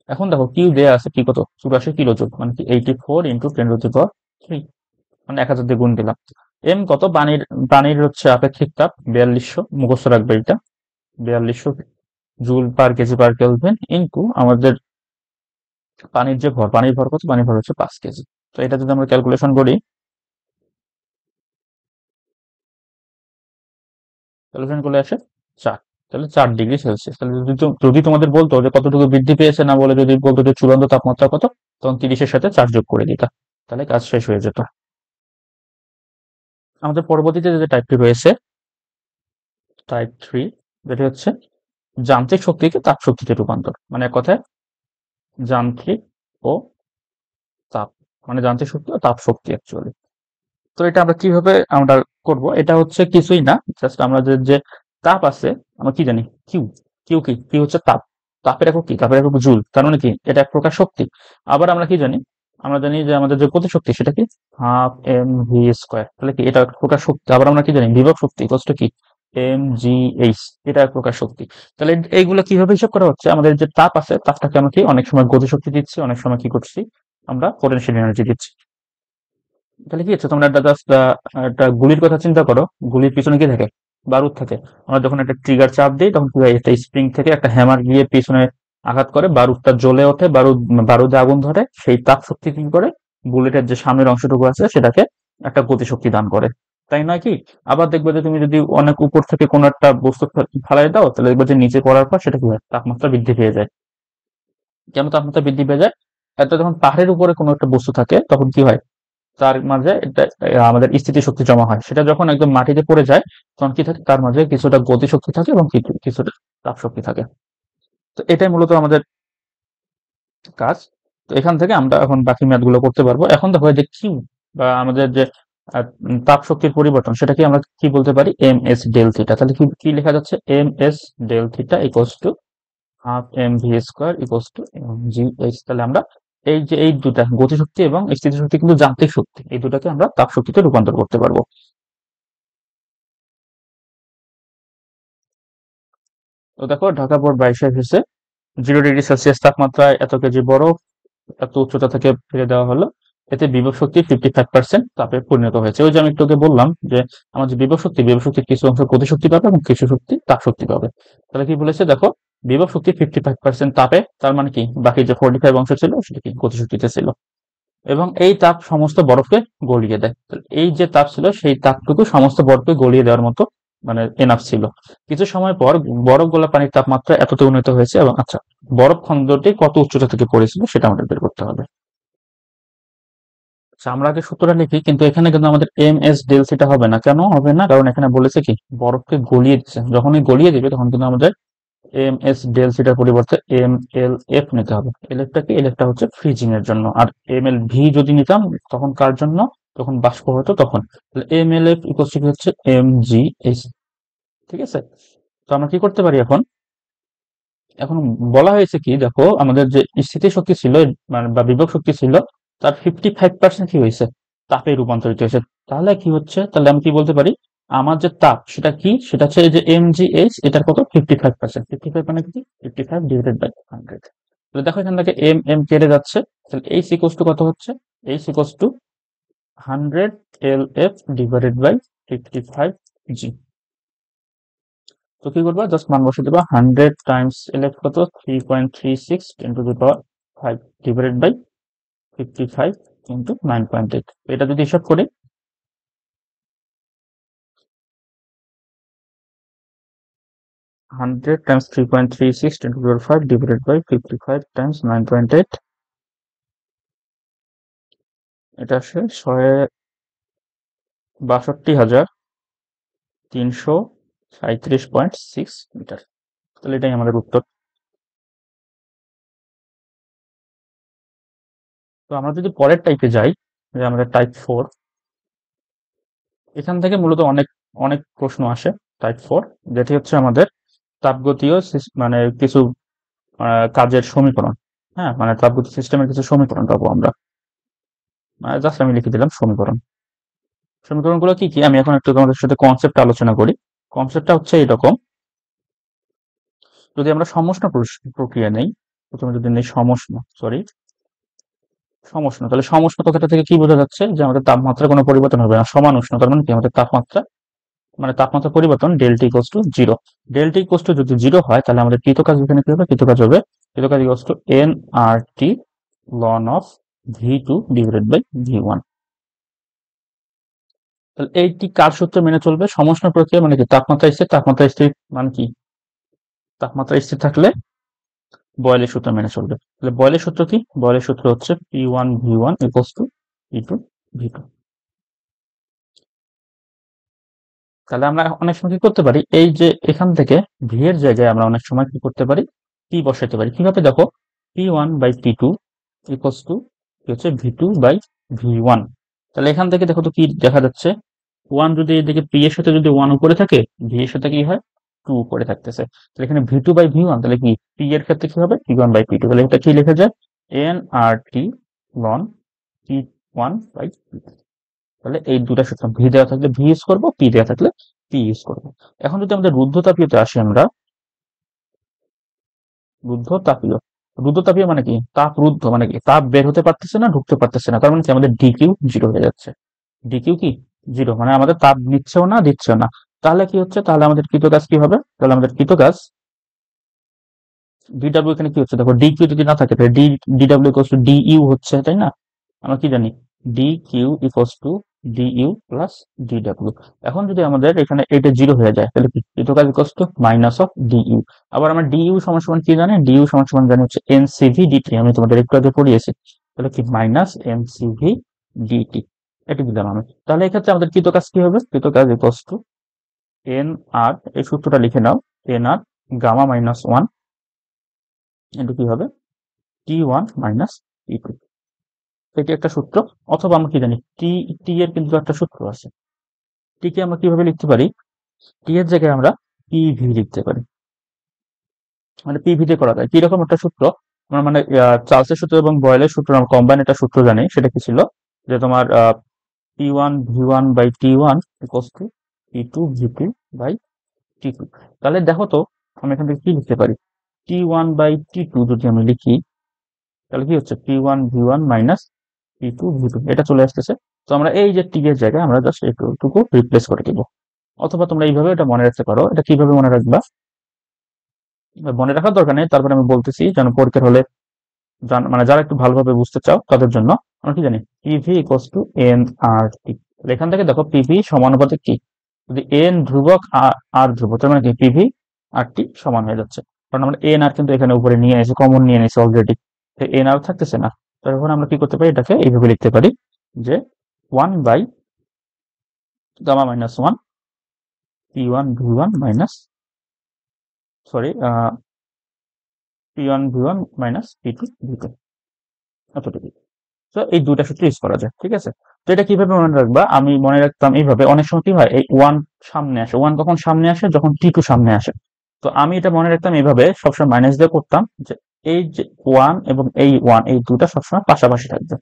এখন দেখো কিউ দেয়া আছে কি, কত 84 কিলো জুল, মানে কি 84 ইন্টু 10⁻³ মানে 1000 দিয়ে গুণ দিলাম। এম কত, পানির পানির হচ্ছে আপেক্ষিক তাপ 4200, মুখস্থ রাখবে এটা, 4200 joule per KG per kelvin, into আমাদের পানির যে ভর, পানির ভর কত, পানির ভর হচ্ছে 5 কেজি। তো এটা যদি আমরা ক্যালকুলেশন করি, ক্যালকুলেশন করলে আসে 4। তাহলে 4 ডিগ্রি সেলসিয়াস। তাহলে যদি তোমাদের বলতো যে কতটুকু বৃদ্ধি পেয়েছে, না বলে যদি বলতো যে চূড়ান্ত তাপমাত্রা কত, তখন 30-এর সাথে 4 যোগ করে দিতা, তাহলে কাজ শেষ হয়ে যেত। আমাদের পরবর্তীতে যে টাইপটি রয়েছে, টাইপ 3, যেটি হচ্ছে যান্ত্রিক শক্তিকে তাপ শক্তিতে রূপান্তর, মানে এক কথায় যান্ত্রিক ও তাপ, মানে যান্ত্রিক শক্তি ও তাপ শক্তি অ্যাকচুয়ালি। তো এটা আমরা কিভাবে আমরা করব, এটা হচ্ছে কিছুই না, জাস্ট আমরা যে তাপ আছে, আমরা কি জানি, কিউ। কিউ কি, কিউ হচ্ছে তাপ, তাপের একক কি, তাপের একক জুল, তার মানে কি এটা এক প্রকার শক্তি। আবার আমরা কি জানি, আমরা জানি যে আমাদের যে গতি শক্তি সেটা কি, হাফ এম ভি স্কোয়ার, তাহলে কি এটা এক প্রকার শক্তি। আবার আমরা কি জানি, বিভব শক্তি কষ্ট কি, এম জি এইচ, এটা এক প্রকার শক্তি। তাহলে এইগুলো কিভাবে হিসাব করা হচ্ছে, আমাদের যে তাপ আছে তাপটাকে আমরা কি অনেক সময় গতি শক্তি দিচ্ছি, অনেক সময় কি করছি, আমরা পোটেনশিয়াল এনার্জি দিচ্ছি। তাহলে কি হচ্ছে, তোমরা একটা জাস্ট একটা গুলির কথা চিন্তা করো, গুলির পিছনে কি থাকে, বারুদ থাকে। আমরা যখন একটা ট্রিগার চাপ দিই তখন কি হয়, একটা স্প্রিং থেকে একটা হ্যামার গিয়ে পিছনে আঘাত করে, বারুদটা জ্বলে ওঠে, বারুদে আগুন ধরে, সেই তাপ শক্তি কি করে বুলেটের যে সামনের অংশটুকু আছে সেটাকে একটা গতিশক্তি দান করে, তাই নয় কি? আবার দেখবে যে তুমি যদি অনেক উপর থেকে কোনো একটা বস্তু ফেলাই দাও, তাহলে দেখবে যে নিচে পড়ার পর সেটা কি হয়, তাপমাত্রা বৃদ্ধি পেয়ে যায়। কেন তাপমাত্রা বৃদ্ধি পেয়ে যায়, এটা যখন পাহাড়ের উপরে কোনো একটা বস্তু থাকে তখন কি হয়, তার মাঝে এটা আমাদের স্থিতিশক্তি জমা হয়, সেটা যখন একদম মাটিতে পড়ে যায় তখন কি থাকে, তার মাঝে কিছুটা গতিশক্তি থাকে এবং কিছুটা তাপশক্তি থাকে। তো এটাই মূলত আমাদের কাজ। তো এখান থেকে আমরা এখন বাকি ম্যাথ গুলো করতে পারবো। এখন দেখো যে কিউ বা আমাদের যে তাপ শক্তির পরিবর্তন, সেটাকে আমরা কি বলতে পারি, এম এস ডেল থিটা। তাহলে কি কি লেখা যাচ্ছে, M S del theta equals to half M V square equals to M G H. তাহলে আমরা এই যে এই দুটা গতিশক্তি এবং স্থিতিশক্তি কিন্তু যান্ত্রিক শক্তি, এই দুটাকে আমরা তাপ শক্তিতে রূপান্তর করতে পারবো। তো দেখো ঢাকা বোর্ড 22 এসেছে, 0 ডিগ্রি সেলসিয়াস তাপমাত্রায় এত কেজি বরফ এত উচ্চতা থেকে ফেলে দেওয়া হলো, এতে বিভব শক্তি 55% তাপে পরিণত হয়েছে। ওই যে আমি একটু আগে বললাম যে আমার যে বিভব শক্তি, বিভব শক্তির কিছু অংশ গতিশক্তি পাবে এবং কিছু শক্তি তাপ শক্তি পাবে। তাহলে কি বলেছে দেখো, বিভব শক্তি 55% তাপে, তার মানে কি বাকি যে 45 অংশ ছিল সেটা কি গতিশক্তিতে ছিল, এবং এই তাপ সমস্ত বরফকে গলিয়ে দেয়। এই যে তাপ ছিল সেই তাপটুকু সমস্ত বরফকে গলিয়ে দেওয়ার মতো মানে এনাফ ছিল। কিছু সময় পর বরফ গলা পানির তাপমাত্রা এতটা উন্নত হয়েছে, এবং আচ্ছা বরফ খণ্ডটি কত উচ্চতা থেকে পড়েছিল সেটা আমাদের বের করতে হবে। আচ্ছা, আমরা আগে সূত্রটা লিখি, কিন্তু এখানে কিন্তু আমাদের এম এস ডেল থিটা হবে না। কেন হবে না, কারণ এখানে বলেছে কি বরফকে গলিয়ে দিচ্ছে, যখনই গলিয়ে দিবে তখন কিন্তু আমাদের এম এস ডেল থিটার পরিবর্তে এম এল এফ নিতে হবে। এল এফটা কি, এল এফটা হচ্ছে ফ্রিজিং এর জন্য, আর এম এল ভি যদি নিতাম তখন কার জন্য, তখন বাষ্প হতো তখন। M L F equal to হচ্ছে এম জি এইচ। ঠিক আছে, তো আমরা কি করতে পারি এখন, এখন বলা হয়েছে কি দেখো, আমাদের যে স্থিতি শক্তি ছিল মানে বা বিভব শক্তি ছিল, তার 55% কি হয়েছে, তাপে রূপান্তরিত হয়েছে। তাহলে কি হচ্ছে, তাহলে আমি কি বলতে পারি, আমার যে তাপ সেটা কি, সেটা হচ্ছে এই যে এম জি এইচ, এটার কত 55%, 55 মানে কি, 55 ডিভাইডেড বাই 100। তাহলে দেখো এখান থেকে এম এম কেটে যাচ্ছে, তাহলে এইচ ইকুয়ালস টু কত হচ্ছে, H equals to 100 L F divided by 55 G. তো কি করবা, জাস্ট মান বসে দেবা, 100 টাইমস এলএফ কত 3.36 10⁻5 ডিভাইডেড বাই 55 ইন্টু 9.8। এটা যদি হিসাব করি, hundred Times 3.36 10 to the power 5 divided by 55 times 9.8, এটা আসে 62,337.6 মিটার। তাহলে এটাই আমাদের উত্তর। তো আমরা যদি পরের টাইপে যাই, যে আমাদের টাইপ 4, এখান থেকে মূলত অনেক অনেক প্রশ্ন আসে। টাইপ 4 যেটি হচ্ছে আমাদের তাপগতীয় মানে কিছু কাজের সমীকরণ। হ্যাঁ, মানে তাপগতীয় সিস্টেমের কিছু সমীকরণ পাবো আমরা। জাস্ট আমি লিখে দিলাম সমীকরণ। সমীকরণগুলো কি কি আমি এখন একটু তোমাদের সাথে কনসেপ্ট আলোচনা করি। কনসেপ্টটা হচ্ছে এরকম, যদি আমরা সমষ্ণ প্রক্রিয়া নেই, প্রথমে যদি নেই সমষ্ণ, তাহলে সমষ্ণ কথাটা থেকে কি বোঝা যাচ্ছে, যে আমাদের তাপমাত্রা কোনো পরিবর্তন হবে না, সমান উষ্ণ, তার মানে কি আমাদের তাপমাত্রা পরিবর্তন delta equals to zero. Delta equals to যদি জিরো হয়, তাহলে আমাদের কৃতকাজ এখানে কি হবে, কৃতকাজ equals to N R T ln of V2 divided by V1। তাহলে এইটি কার সূত্র মেনে চলবে? সমষ্ণ প্রক্রিয়া মানে কি, তাপমাত্রা স্থির মানে কি, তাপমাত্রা স্থির থাকলে বয়েলের সূত্র মেনে চলবে। তাহলে বয়েলের সূত্র কি? বয়েলের সূত্র হচ্ছে P1 V1 equals to P2 V2। তাহলে আমরা অনেক সময় কি করতে পারি, এই যে এখান থেকে ভি এর জায়গায় আমরা অনেক সময় কি করতে পারি, পি বসাইতে পারি। কিভাবে দেখো, P1 by P2 equals to হচ্ছে V2 বাই V1। তাহলে এখান থেকে দেখো তো কি দেখা যাচ্ছে, ওয়ান যদি এদিকে পি এর সাথে যদি ওয়ান উপরে থাকে, ভি এর সাথে কি হয়, টু উপরে থাকতেছে। তাহলে এখানে V2 বাই V1, তাহলে কি পি এর ক্ষেত্রে কি হবে, P1 বাই P2। তাহলে এটা কি লেখা যায়, N R T ln P1 by P2। তাহলে এই দুটা সূত্র, ভি দেওয়া থাকলে ভি ইউজ করবো, পি দেওয়া থাকলে পি ইউজ করবো। এখন যদি আমাদের রুদ্ধতাপীয়তে আসি, আমরা রুদ্ধতাপীয়, রুদ্ধতাপীয় মানে কি, তাপ রুদ্ধ মানে কি, তাপ বের হতে পারতেছে না, ঢুকতে পারতেছে না, তার মানে কি আমাদের ডিকিউ জিরো হয়ে যাচ্ছে। ডিকিউ কি জিরো, মানে আমাদের তাপ নিচ্ছেও না দিচ্ছেও না। তাহলে কি হচ্ছে, তাহলে আমাদের কৃতকাজ কি হবে, তাহলে আমাদের কৃতকাজ ডিডব্লিউ এখানে কি হচ্ছে, দেখো ডিকিউ যদি না থাকে তাহলে ডিডব্লিউ ইকুয়ালস টু ডিইউ হচ্ছে, তাই না? আমরা কি জানি, D Q equals to DU plus DW. এখন যদি আমাদের এখানে এটা জিরো হয়ে যায়, তাহলে কি কৃতকাজ equals to minus of D U. আবার আমরা ডিইউ সমান সমান কি জানি, ডিইউ সমান সমান জানি হচ্ছে এনসিভি ডিটি, আমি তোমাদের একটু আগে পড়িয়েছি। তাহলে কি মাইনাস এনসিভি ডিটি, এটা দিলাম আমি। তাহলে এক্ষেত্রে আমাদের কৃতকাজ কি হবে, কৃতকাজ ইকুয়ালস টু এন আর, এই সূত্রটা লিখে নাও, এন আর গামা মাইনাস ওয়ান ইন্টু কি হবে, T1 মাইনাস T2। এটি একটা সূত্র। অথবা আমরা কি জানি, টি এর কিন্তু একটা সূত্র আছে। টি কে আমরা কিভাবে লিখতে পারি, টি এর জায়গায় আমরা পিভি লিখতে পারি, মানে পিভি দিয়ে করা যায়। কিরকম একটা সূত্র, আমরা মানে চার্লসের সূত্র এবং বয়েলের সূত্র আমরা কম্বাইন একটা সূত্র জানি। সেটা কি ছিল, যে তোমার P1 V1 by T1 equals to P2 V2 by T2। তাহলে দেখো তো আমি এখান থেকে কি লিখতে পারি, T1 বাই T2 যদি আমি লিখি, তাহলে কি হচ্ছে P1 V1 minus P2 V2, এটা চলে আসতেছে। তো আমরা এই যে টি এর জায়গায় আমরা জাস্ট একটুকু রিপ্লেস করে দিব। অথবা তোমরা এইভাবে এটা মনে রাখতে পারো। এটা কিভাবে মনে রাখবা, মনে রাখার দরকার নেই, তারপরে আমি বলতেছি যেন পরীক্ষার হলে মানে যারা একটু ভালোভাবে বুঝতে চাও তাদের জন্য। আমরা কি জানি, PV equals to N R টি। এখান থেকে দেখো পিভি সমানুপাতিক কি, যদি এন ধ্রুবক আর ধ্রুবক, তার মানে কি পিভি আর টি সমান হয়ে যাচ্ছে। কারণ আমরা এন আর কিন্তু এখানে উপরে নিয়ে এসে কমন নিয়ে নিয়েছি অলরেডি, এন আর থাকতেছে না। তখন আমরা কি করতে পারি, এটাকে এইভাবে লিখতে পারি, যে 1 by gamma minus one P1 V1 minus, sorry, P1 V1 minus P2 V2, এতটুকু। তো এই দুইটা সূত্র ইউজ করা যায়, ঠিক আছে? তো এটা কিভাবে মনে রাখবা, আমি মনে রাখতাম এইভাবে। অনেক সময় কি হয়, এই ওয়ান সামনে আসে, ওয়ান কখন সামনে আসে, যখন T2 সামনে আসে। তো আমি এটা মনে রাখতাম এইভাবে, সবসময় মাইনাস দিয়ে করতাম, যে এই যে ওয়ান এবং এই ওয়ান, এই দুটা সবসময় পাশাপাশি থাকবে।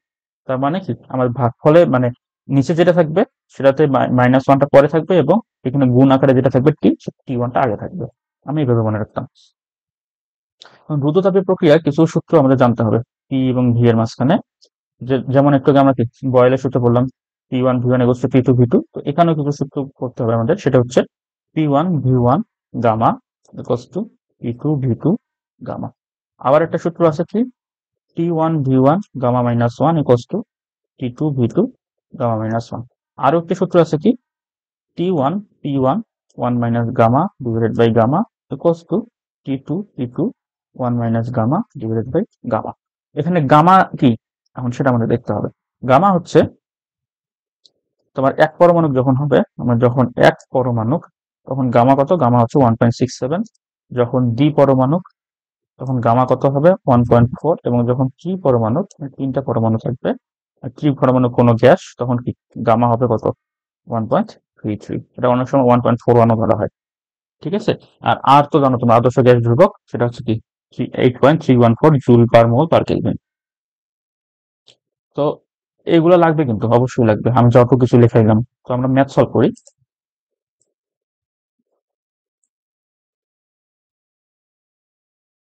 তার মানে কি, আমার ভাগফলে মানে নিচে যেটা থাকবে সেটাতে মাইনাস ওয়ানটা পরে থাকবে, এবং এখানে গুণ আকারে যেটা থাকবে টি ওয়ানটা আগে থাকবে। আমি এইভাবে মনে রাখতাম। দ্রুততাপীয় প্রক্রিয়ার কিছু সূত্র আমাদের জানতে হবে, পি এবং ভি এর মাঝখানে। যেমন একটু আগে আমরা বয়েলের সূত্র বললাম, P1 V1 equals to P2 V2। তো এখানেও কিছু সূত্র করতে হবে আমাদের, সেটা হচ্ছে P1 V1 gamma equals to P2 V2 gamma. আবার একটা সূত্র আছে কি, T1 V1 gamma minus one equals to T2 V2 gamma minus 1। আরো একটি সূত্র আছে কি, T1 P1 1 minus gamma divided by gamma equals to T2 P2 1 minus gamma divided by gamma. এখানে গামা কি এখন সেটা আমাদের দেখতে হবে। গামা হচ্ছে তোমার এক পরমাণুক যখন হবে, আমার যখন এক পরমাণুক তখন গামা কত, গামা হচ্ছে 1.67। যখন দ্বি পরমাণুক তখন গামা কত হবে 1.4, এবং যখন ত্রি পরমাণু, তিনটা পরমাণু থাকবে আর ত্রি পরমাণু কোনো গ্যাস, তখন কি গামা হবে কত 1.33। এটা অনেক সময় 1.41ও বলা হয়, ঠিক আছে। আর আর তো জানো তোমরা আদর্শ গ্যাস ধ্রুবক, সেটা হচ্ছে কি 8.314 জুল পার মোল পার কেলভিন। তো এগুলো লাগবে, কিন্তু অবশ্যই লাগবে, আমি যত কিছু লিখাইলাম। তো আমরা ম্যাথ সলভ করি।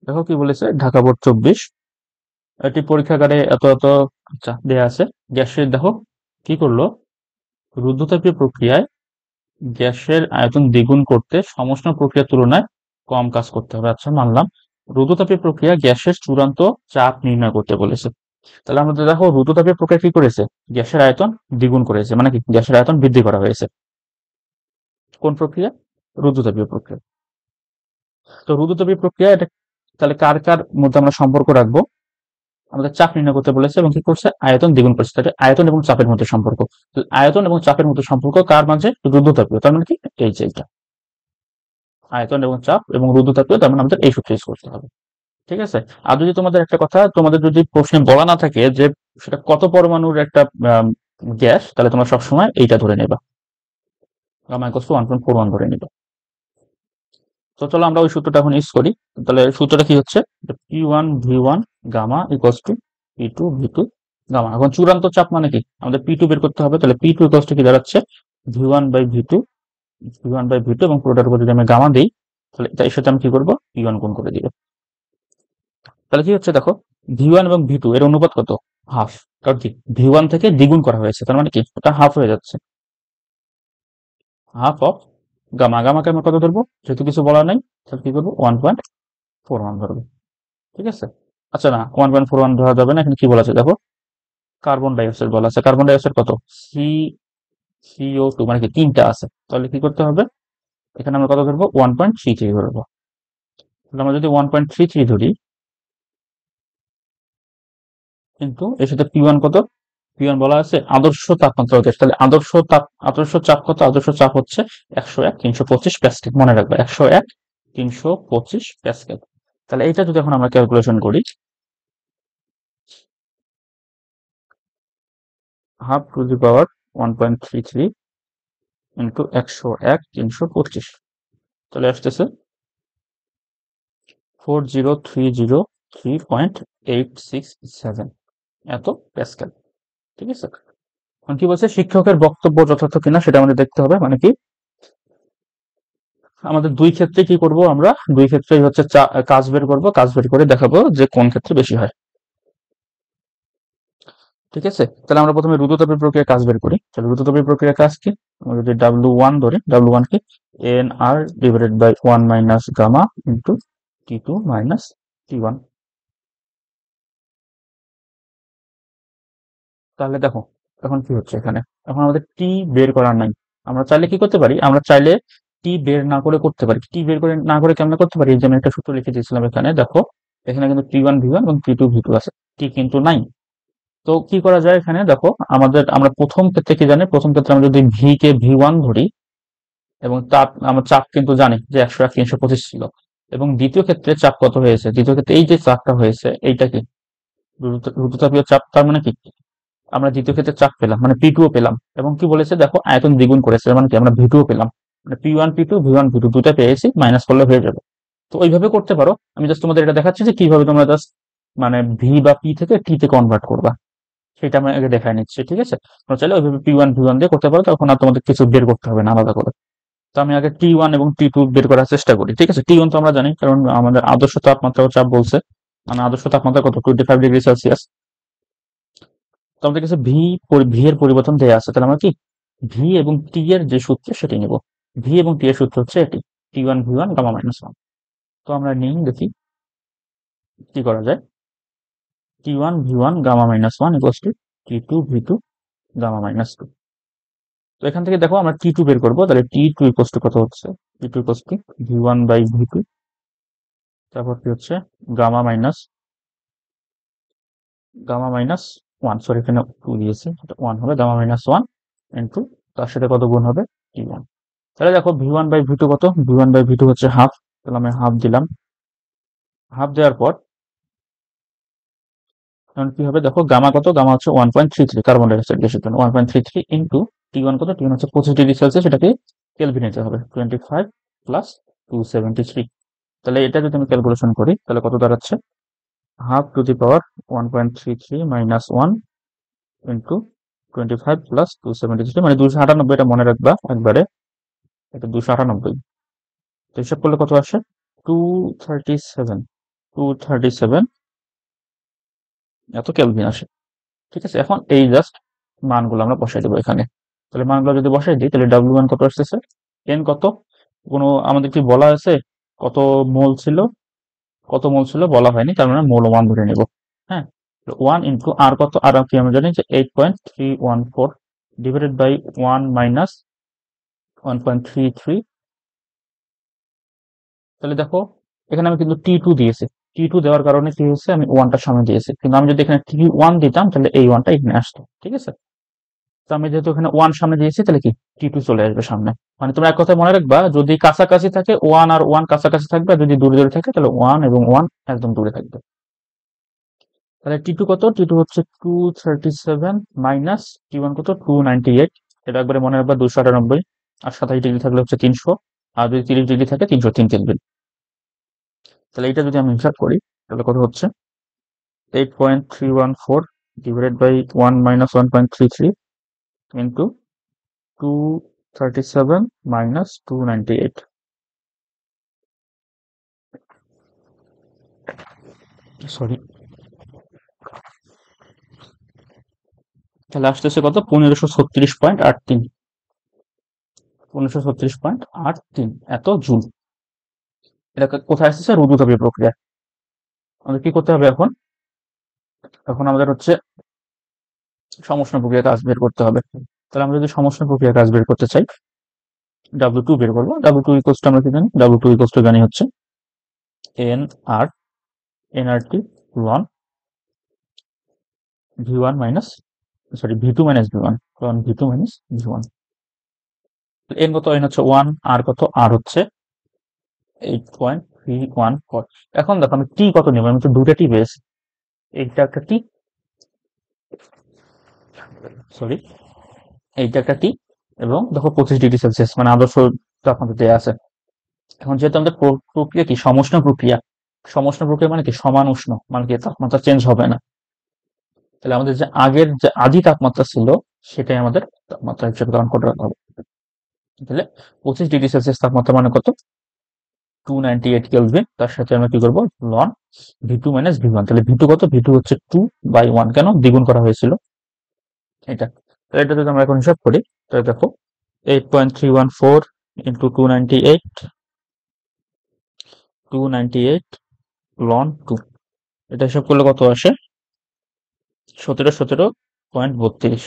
দেখো কি বলেছে, ঢাকা বোর্ড 24 এটি পরীক্ষাগারে এত এত আচ্ছা দেয়া আছে। গ্যাসের দেখো কি করলো, রুদ্ধতাপীয় প্রক্রিয়ায় গ্যাসের আয়তন দ্বিগুণ করতে সমষ্ণ প্রক্রিয়ার তুলনায় কম কাজ করতে হবে। আচ্ছা মানলাম। রুদ্ধতাপীয় প্রক্রিয়া গ্যাসের চূড়ান্ত চাপ নির্ণয় করতে বলেছে। তাহলে আমাদের দেখো রুদ্ধতাপীয় প্রক্রিয়া কি করেছে, গ্যাসের আয়তন দ্বিগুণ করেছে, মানে কি গ্যাসের আয়তন বৃদ্ধি করা হয়েছে। কোন প্রক্রিয়া, রুদ্ধতাপীয় প্রক্রিয়া। তো রুদ্ধতাপীয় প্রক্রিয়া এটা, তাহলে কার কার মধ্যে আমরা সম্পর্ক রাখবো, আমাদের চাপ নির্ণয় করতে বলেছে এবং কি করছে আয়তন দ্বিগুণ করছে। তাহলে আয়তন এবং চাপের মধ্যে সম্পর্ক, আয়তন এবং চাপের মধ্যে সম্পর্ক কার মাঝে, রুদ্ধতাপীয়, তার মানে কি এই যে এইটা আয়তন এবং চাপ এবং রুদ্ধতাপীয়, তার মানে আমাদের এই সূত্র ইউজ করতে হবে, ঠিক আছে। আর যদি তোমাদের একটা কথা, তোমাদের যদি প্রশ্নে বলা না থাকে যে সেটা কত পরমাণুর একটা গ্যাস, তাহলে তোমরা সবসময় এইটা ধরে নেবা, গামা ইকুয়ালস টু 1.41 ধরে নিবা। তো চলো আমরা ওই সূত্রটা এখন ইউজ করি। তাহলে সূত্রটা কি হচ্ছে, P1 V1 gamma equals two P2 V2 gamma. এখন চূড়ান্ত চাপ মানে কি, আমাদের P2 বের করতে হবে। তাহলে P2 ইকুয়ালস টু কি দাঁড়াচ্ছে, V1 by V2, V1 by V2, এবং পুরোটার উপর যদি আমি গামা দিই, তাহলে এর সাথে আমি কি করবো, P1 গুণ করে দিব। তাহলে কি হচ্ছে দেখো, V1 এবং V2 এর অনুপাত কত, হাফ। কারণ কি V1 থেকে দ্বিগুণ করা হয়েছে, তার মানে কি ওটা হাফ হয়ে যাচ্ছে, হাফ অফ গামা। গামাকে আমরা কত ধরবো, যেহেতু কিছু বলা নাই, তাহলে কি করবো 1.41 ধরবো, ঠিক আছে। আচ্ছা না, 1.41 ধরা যাবে না, এখানে কি বলা আছে দেখো, কার্বন ডাইঅক্সাইড বলা আছে। কার্বন ডাইঅক্সাইড কত, CO2, মানে কি তিনটা আছে। তাহলে কি করতে হবে, এখানে আমরা কত ধরবো 1.33 ধরবো। তাহলে আমরা যদি 1.33 ধরি, কিন্তু এর সাথে P1 কত, P1 বলা আছে আদর্শ তাপমাত্রা গ্যাস। তাহলে আদর্শ চাপ কত, আদর্শ চাপ হচ্ছে 101 325 প্যাসকেল, মনে রাখবে 101 325 প্যাসকেল। তাহলে এইটা যদি এখন আমরা ক্যালকুলেশন করি, have to the power 1.33 into 101 325, চলে আসতেছে 40303.867 এত প্যাসকেল, ঠিক আছে। এখন কি বলছে, শিক্ষকের বক্তব্য যথার্থ কিনা সেটা আমাদের দেখতে হবে। মানে কি আমাদের দুই ক্ষেত্রে কি করব, আমরা দুই ক্ষেত্রেই হচ্ছে কাজ বের করব, কাজ বের করে দেখাবো যে কোন ক্ষেত্রে বেশি হয়, ঠিক আছে। তাহলে আমরা প্রথমে রুদ্ধতাপীয় প্রক্রিয়া কাজ বের করি। তাহলে রুদ্ধতাপীয় প্রক্রিয়া কাজ কি, আমরা যদি W1 ধরি, W1 কি NR divided by 1 minus gamma into T2 minus T1। তাহলে দেখো এখন কি হচ্ছে এখানে, এখন আমাদের টি বের করার নাই। আমরা চাইলে কি করতে পারি, আমরা চাইলে টি বের না করে করতে পারি। টি বের করে না করে কেমন করতে পারি, এই যে আমি একটা সূত্র লিখে দিয়েছিলাম এখানে, দেখো এখানে কিন্তু P1 V1 এবং P2 V2 আছে, টি কিন্তু নাই। তো কি করা যায়, এখানে দেখো আমরা প্রথম ক্ষেত্রে কি জানি, প্রথম ক্ষেত্রে আমরা যদি ভি কে V1 ধরি, এবং তাপ আমরা চাপ কিন্তু জানি যে 101 325 ছিল, এবং দ্বিতীয় ক্ষেত্রে চাপ কত হয়েছে, দ্বিতীয় ক্ষেত্রে এই যে চাপটা হয়েছে এইটা কি রুদ্ধতাপীয় চাপ, তার মানে কি আমরা দ্বিতীয় ক্ষেত্রে চাপ পেলাম, মানে P2 ও পেলাম। এবং কি বলেছে দেখো আয়তন দ্বিগুণ করেছে, মানে কি আমরা V2 ও পেলাম, মানে P1 P2 V1 V2 দুটা পেয়েছি, মাইনাস করলে হয়ে যাবে। তো ওইভাবে করতে পারো। আমি জাস্ট তোমাদের এটা দেখাচ্ছি যে কিভাবে তোমরা জাস্ট মানে ভি বা পি থেকে টি তে কনভার্ট করবা, সেটা আমি আগে দেখায় নিচ্ছি, ঠিক আছে। তোমরা চাইলে ওইভাবে P1 V1 দিয়ে করতে পারো, তখন আর তোমাদের কিছু বের করতে হবে না আলাদা করে। তো আমি আগে T1 এবং T2 বের করার চেষ্টা করি, ঠিক আছে। T1 তো আমরা জানি, কারণ আমাদের আদর্শ তাপমাত্রা ও চাপ বলছে, মানে আদর্শ তাপমাত্রা কত 25 ডিগ্রি সেলসিয়াস। তো আমাদের কাছে ভি এর পরিবর্তন দেয়া আছে, তাহলে আমরা কি ভি এবং টি এর যে সূত্র সেটি নিব। ভি এবং টি এর সূত্র হচ্ছে এটি, T1 V1 গামা মাইনাস 1। তো আমরা নিই, দেখি কি করা যায়। T1 V1 gamma minus 1 equals to T2 V2 gamma minus 2। তো এখান থেকে দেখো আমরা T2 বের করবো, তাহলে T2 ইকুয়ালস টু কত হচ্ছে, T2 equals to V1 by V2, তারপর কি হচ্ছে গামা মাইনাস 1, সরি এখানে 2 দিয়েছি, 1 হবে গামা মাইনাস 1 ইন্টু তার সাথে কত গুণ হবে T1। তাহলে দেখো V1 বাই V2 কত, V1 বাই V2 হচ্ছে হাফ, তাহলে আমি হাফ দিলাম। হাফ দেওয়ার পর এখন কি হবে দেখো, গামা কত, গামা হচ্ছে 1.33 কার্বন ডাই অক্সাইড গ্যাসের জন্য, 1.33 ইন্টু T1 কত, T1 হচ্ছে 25 ডিগ্রি সেলসিয়াস, সেটাকে কেলভিনে নিতে হবে, 25 প্লাস 273। তাহলে এটা যদি আমি ক্যালকুলেশন করি তাহলে কত দাঁড়াচ্ছে, have to the power 1.33 minus 1 into 25 plus 273, মানে 298, এটা মনে রাখবা একবারে, এটা 298। তো হিসাব করলে কত আসে, 237 এত কেলভিন আসে। ঠিক আছে, এখন এই জাস্ট মানগুলো আমরা বসাই দেবো এখানে। তাহলে মানগুলো যদি বসাই দিই তাহলে W1 কত আসতেছে, N কত, কোনো আমাদের কি বলা আছে কত মোল ছিল, বলা হয়নি, তার মানে মোল 1 ধরে নেব। হ্যাঁ, 1 ইন্টু আর কত, আর কি আমরা জানি যে 8.314 ডিভাইডেড বাই 1 মাইনাস 1.33। তাহলে দেখো এখানে আমি কিন্তু T2 দিয়েছি, T2 দেওয়ার কারণে কি হয়েছে, আমি 1টা সামনে দিয়েছি, কিন্তু আমি যদি এখানে T1 দিতাম তাহলে এই 1টা এখানে আসতো। ঠিক আছে, তো আমি যেহেতু এখানে 1 সামনে দিয়েছি তাহলে কি T2 চলে আসবে সামনে। মানে তোমরা এক কথা মনে রাখবা, যদি কাছাকাছি থাকে 1 আর 1 কাছাকাছি থাকবে, আর যদি দূরে দূরে থাকে তাহলে 1 এবং 1 একদম দূরে থাকবে। তাহলে T2 কত, T2 হচ্ছে 237 মাইনাস T1 কত 298, এটা একবারে মনে রাখবা 298, আর 27 ডিগ্রি থাকলে হচ্ছে 300, আর যদি 30 ডিগ্রি থাকে 303 কেলভিন। তাহলে এটা যদি আমি হিসাব করি তাহলে কত হচ্ছে 8.314 divided by 1 minus 1.33 into 237 minus 298, sorry, তাহলে আসতেছে কত 1536.83, 1536.83 এত জুল। এটা কোথায় আসতেছে, রুদ্রতাপীয় প্রক্রিয়া। আমাদের কি করতে হবে এখন, এখন আমাদের হচ্ছে সমষ্ণ প্রক্রিয়া কাজ বের করতে হবে। তাহলে আমরা যদি সমষ্ণ প্রক্রিয়া কাজ বের করতে চাই, W2 বের করবো। W2 ইকুয়ালস টু আমরা কি জানি, W2 ইকুয়ালস টু জানি হচ্ছে nRT ln V1 minus, sorry V2 minus V1 ln V2 minus V1। n কত, n হচ্ছে 1, আর কত, আর হচ্ছে 8.314। এখন দেখো আমি টি কত নেব, আমি তো দুটা টি পেয়েছি, এইটা একটা টি, সরি এইটা একটা টি, এবং দেখো 25 ডিগ্রি সেলসিয়াস মানে আদর্শ তাপমাত্রা দেওয়া আছে। এখন যেহেতু আমাদের প্রক্রিয়া কি সমষ্ণ প্রক্রিয়া, মানে কি সমান উষ্ণ, মানে কি তাপমাত্রা চেঞ্জ হবে না, তাহলে আমাদের যে আগের যে আদি তাপমাত্রা ছিল সেটাই আমাদের তাপমাত্রা হিসেবে গ্রহণ করে রাখা হবে। তাহলে 25 ডিগ্রি সেলসিয়াস তাপমাত্রা মানে কত, 298 কেলভিন, তার সাথে আমরা কি করবো লন V2 মাইনাস V1। তাহলে V2 কত, V2 হচ্ছে 2/1, কেন দ্বিগুণ করা হয়েছিল এটা। তাহলে এটা যদি আমরা এখন হিসাব করি তাহলে দেখো 8.314 ইন্টু 298 লন 2, এটা হিসাব করলে কত আসে 17.32,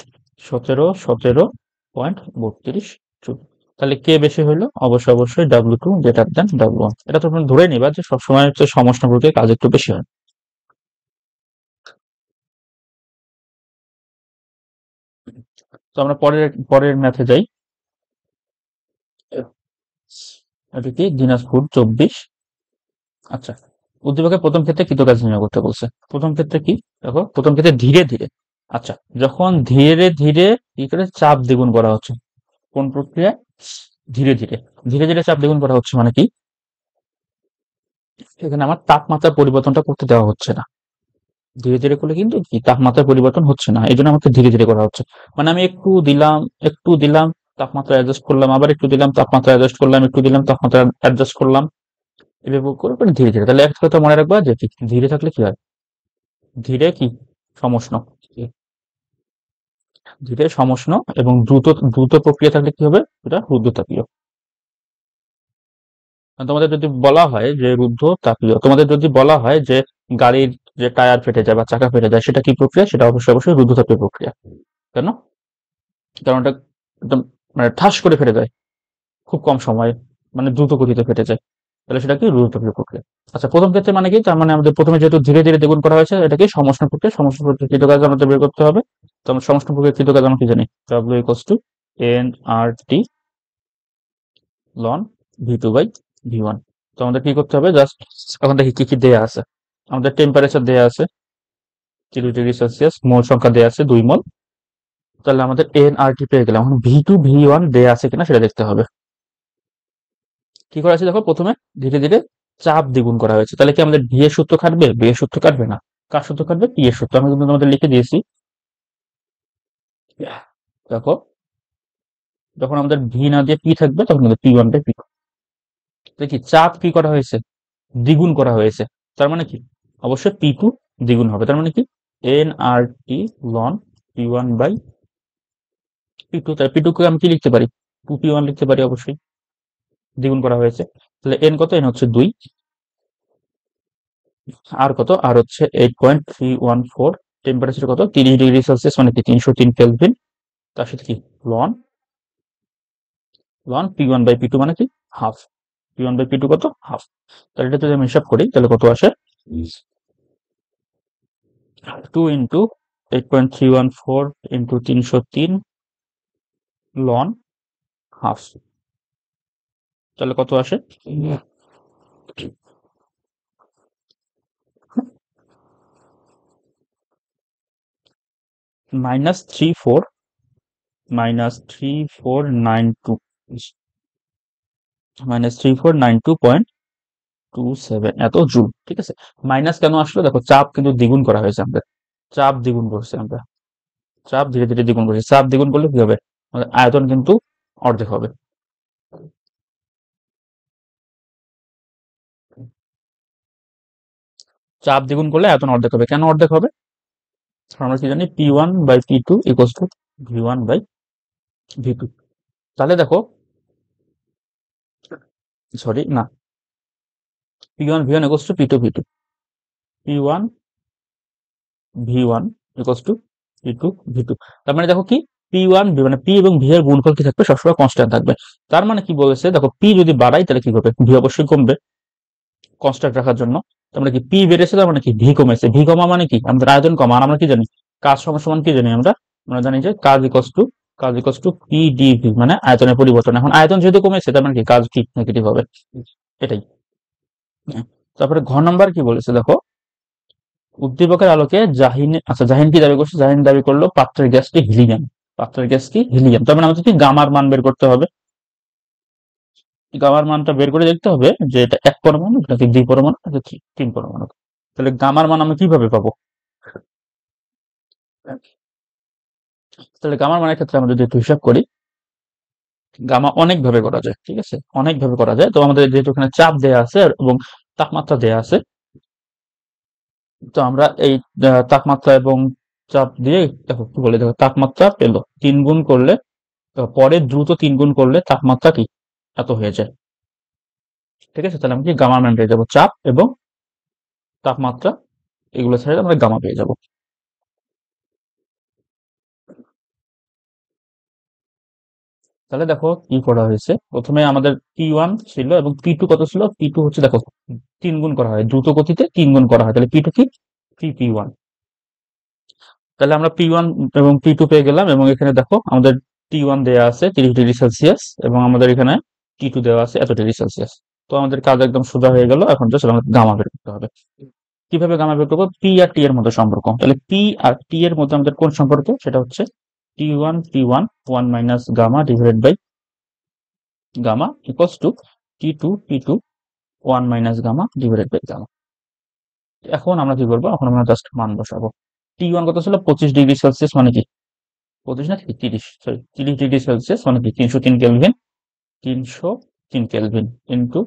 17.32 জুল। তাহলে কে বেশি হলো, অবশ্যই W2 গ্রেটার দেন W1। এটা তোমরা ধরে নিবা যে সবসময় হচ্ছে সমষ্ণ প্রক্রিয়ায় কাজ একটু বেশি হয়। তো আমরা পরের ম্যাথে যাই। এটা কি দিনাজপুর 24। আচ্ছা, উদ্দীপকের প্রথম ক্ষেত্রে কৃতকাজ নির্ণয় করতে বলছে। প্রথম ক্ষেত্রে কি দেখো, প্রথম ক্ষেত্রে ধীরে ধীরে, আচ্ছা যখন ধীরে ধীরে কি করে চাপ দ্বিগুণ করা হচ্ছে, কোন প্রক্রিয়া, ধীরে ধীরে, চাপ দ্বিগুণ করা হচ্ছে মানে কি, এখানে আমার তাপমাত্রার পরিবর্তনটা করতে দেওয়া হচ্ছে না। ধীরে ধীরে করলে কিন্তু কি তাপমাত্রার পরিবর্তন হচ্ছে না, এই জন্য আমাকে ধীরে ধীরে করা হচ্ছে। মানে আমি একটু দিলাম তাপমাত্রা অ্যাডজাস্ট করলাম, আবার একটু দিলাম তাপমাত্রা অ্যাডজাস্ট করলাম, একটু দিলাম তাপমাত্রা অ্যাডজাস্ট করলাম, এভাবে করে ধীরে ধীরে। তাহলে একটা কথা মনে রাখবা যে ধীরে থাকলে কি হয়, ধীরে কি সমষ্ণ, ধীরে সমষ্ণ, এবং দ্রুত প্রক্রিয়া থাকলে কি হবে, এটা রুদ্ধতাপীয়। তোমাদের যদি বলা হয় যে গাড়ির যে টায়ার ফেটে যায় বা চাকা ফেটে যায়, সেটা কি প্রক্রিয়া? সেটা অবশ্যই রুদ্ধতাপীয় প্রক্রিয়া। কেন? কারণ ওটা একদম মানে ঠাস করে ফেটে যায় খুব কম সময়ে, মানে দ্রুত গতিতে ফেটে যায়। তাহলে সেটা কি? রুদ্ধতাপীয় প্রক্রিয়া। আচ্ছা, প্রথম ক্ষেত্রে মানে কি? তার মানে আমাদের প্রথমে যেহেতু ধীরে ধীরে দ্বিগুণ করা হয়েছে, এটাকে সমষ্ণ প্রক্রিয়া। সমষ্ণ প্রক্রিয়া কৃত কাজ আমাদের বের করতে হবে। তো আমরা সমষ্ণ প্রক্রিয়া কৃত কাজ আমরা কি জানি? W equals to nRT ln V2/V1। তো আমাদের কি করতে হবে? জাস্ট এখন দেখি কি কি দেয়া আছে। আমাদের টেম্পারেচার দেয়া আছে 30°C, মোল সংখ্যা দেয়া আছে 2 মোল। তাহলে আমাদের nRT পেয়ে গেলাম। এখন V2/V1 দেয়া আছে কিনা সেটা দেখতে হবে। কি করা আছে দেখো, প্রথমে ধীরে ধীরে চাপ দ্বিগুণ করা হয়েছে। তাহলে কি আমাদের ভি এর সূত্র কাটবে? ভি এর সূত্র কাটবে না। কার সূত্র কাটবে? পি এর সূত্র। আমি কিন্তু তোমাদের লিখে দিয়েছি। দেখো, যখন আমাদের ভি না দিয়ে পি থাকবে তখন কিন্তু P1/P2। দেখি চাপ কি করা হয়েছে? দ্বিগুণ করা হয়েছে। তার মানে কি? অবশ্যই P2 দ্বিগুণ হবে। তার মানে কি? nRT ln P1/P2। তাই P2 কে আমি কি লিখতে পারি? 2P1 লিখতে পারি অবশ্যই। দ্বিগুণ করা হয়েছে। তাহলে n কত? n হচ্ছে 2। আর কত? আর হচ্ছে 8.314। টেম্পারেচার কত? 30°C, মানে কি 303 কেলভিন। তার সাথে কি? লন P1/P2 মানে কি? হাফ। P1/P2 কত? হাফ। তাহলে এটা যদি আমি হিসাব করি তাহলে কত আসে? 2 ইন্টু 8.314 ইন্টু 303 লন হাফ। তাহলে কত আসে? -3492 -3492.27 এত জুল। ঠিক আছে। মাইনাস কেন আসলো? দেখো, চাপ কিন্তু দ্বিগুণ করা হয়েছে আমাদের। চাপ দ্বিগুণ করছে আমরা। চাপ ধীরে ধীরে দ্বিগুণ করছি। চাপ দ্বিগুণ করলে কি হবে? আমাদের আয়তন কিন্তু অর্ধেক হবে। চাপ দ্বিগুণ করলে আয়তন অর্ধেক হবে। কেন অর্ধেক হবে? কারণ আমরা কি জানি? P1/P2 equals to V1/V2। তাহলে দেখো, সরি না, P1/V1 equals to P2/V2। P1/V1 equals to P2/V2। তার মানে দেখো কি? P1 মানে P এবং V এর গুণফল কি থাকবে? সবসময় কনস্ট্যান্ট থাকবে। তার মানে কি বলেছে? দেখো, P যদি বাড়াই তাহলে কি হবে? V অবশ্যই কমবে কনস্ট্যান্ট রাখার জন্য। তার মানে কি? P বেড়েছে, তার মানে কি? V কমেছে। V কমা মানে কি? আমাদের আয়তন কমা। আর আমরা কি জানি? কাজ সমান সমান কি জানি আমরা? আমরা জানি যে কাজ ইকুয়ালস টু PdV, মানে আয়তনের পরিবর্তন। এখন আয়তন যেহেতু কমেছে তার মানে কি? কাজ কি? নেগেটিভ হবে। এটাই। হ্যাঁ। তারপরে ঘ নাম্বার কি বলেছে দেখো, উদ্দীপকের আলোকে জাহিন কি দাবি করছে? জাহিন দাবি করলো পাত্রের গ্যাসটি হিলিয়াম। পাত্রের গ্যাস কি? হিলিয়াম। তার মানে আমাদের কি? গামার মান বের করতে হবে। গামার মানটা বের করে দেখতে হবে যে এটা এক পরমাণু নাকি দুই পরমাণু নাকি তিন পরমাণু। তাহলে গামার মান আমরা কিভাবে পাবো? তাহলে গামার মানের ক্ষেত্রে আমরা যদি একটু হিসাব করি, গামা অনেক ভাবে করা যায়। ঠিক আছে, অনেক ভাবে করা যায়। তো আমাদের যেহেতু এখানে চাপ দেয়া আছে এবং তাপমাত্রা দেয়া আছে, তো আমরা এই তাপমাত্রা এবং চাপ দিয়ে, দেখো কি বলে, দেখো তাপমাত্রা পেলো 3 গুণ করলে, পরে দ্রুত 3 গুণ করলে তাপমাত্রা কি? এত হয়ে যায়। ঠিক আছে, তাহলে আমরা কি? গামার মান পেয়ে যাবো। চাপ এবং তাপমাত্রা এগুলো ছেড়ে আমরা গামা পেয়ে যাবো। তাহলে দেখো কি করা হয়েছে। প্রথমে আমাদের P1 ছিল এবং P2 কত ছিল? P2 হচ্ছে, দেখো, 3 গুণ করা হয়, দ্রুত গতিতে 3 গুণ করা হয়। তাহলে P2 কি? 3P1। তাহলে আমরা P1 এবং P2 পেয়ে গেলাম। এবং এখানে দেখো আমাদের T1 দেওয়া আছে 30°C এবং আমাদের এখানে T2 দেওয়া আছে এত ডিগ্রি সেলসিয়াস। তো আমাদের কাজ একদম সোজা হয়ে গেল। এখন জাস্ট আমাদের গামা বের করতে হবে। কিভাবে গামা বের করবো? পি আর টি এর মধ্যে সম্পর্ক। তাহলে পি আর টি এর মধ্যে আমাদের কোন সম্পর্ক? সেটা হচ্ছে T1 minus gamma divided by gamma equals to T2 1 minus gamma divided by gamma. এখন আমরা কি করবো? এখন আমরা জাস্ট মান বসাবো। T1 কত ছিল? 25°C, মানে কি 25 না 30, সরি 30°C, মানে কি 303 কেলভিন। 303 কেলভিন ইন্টু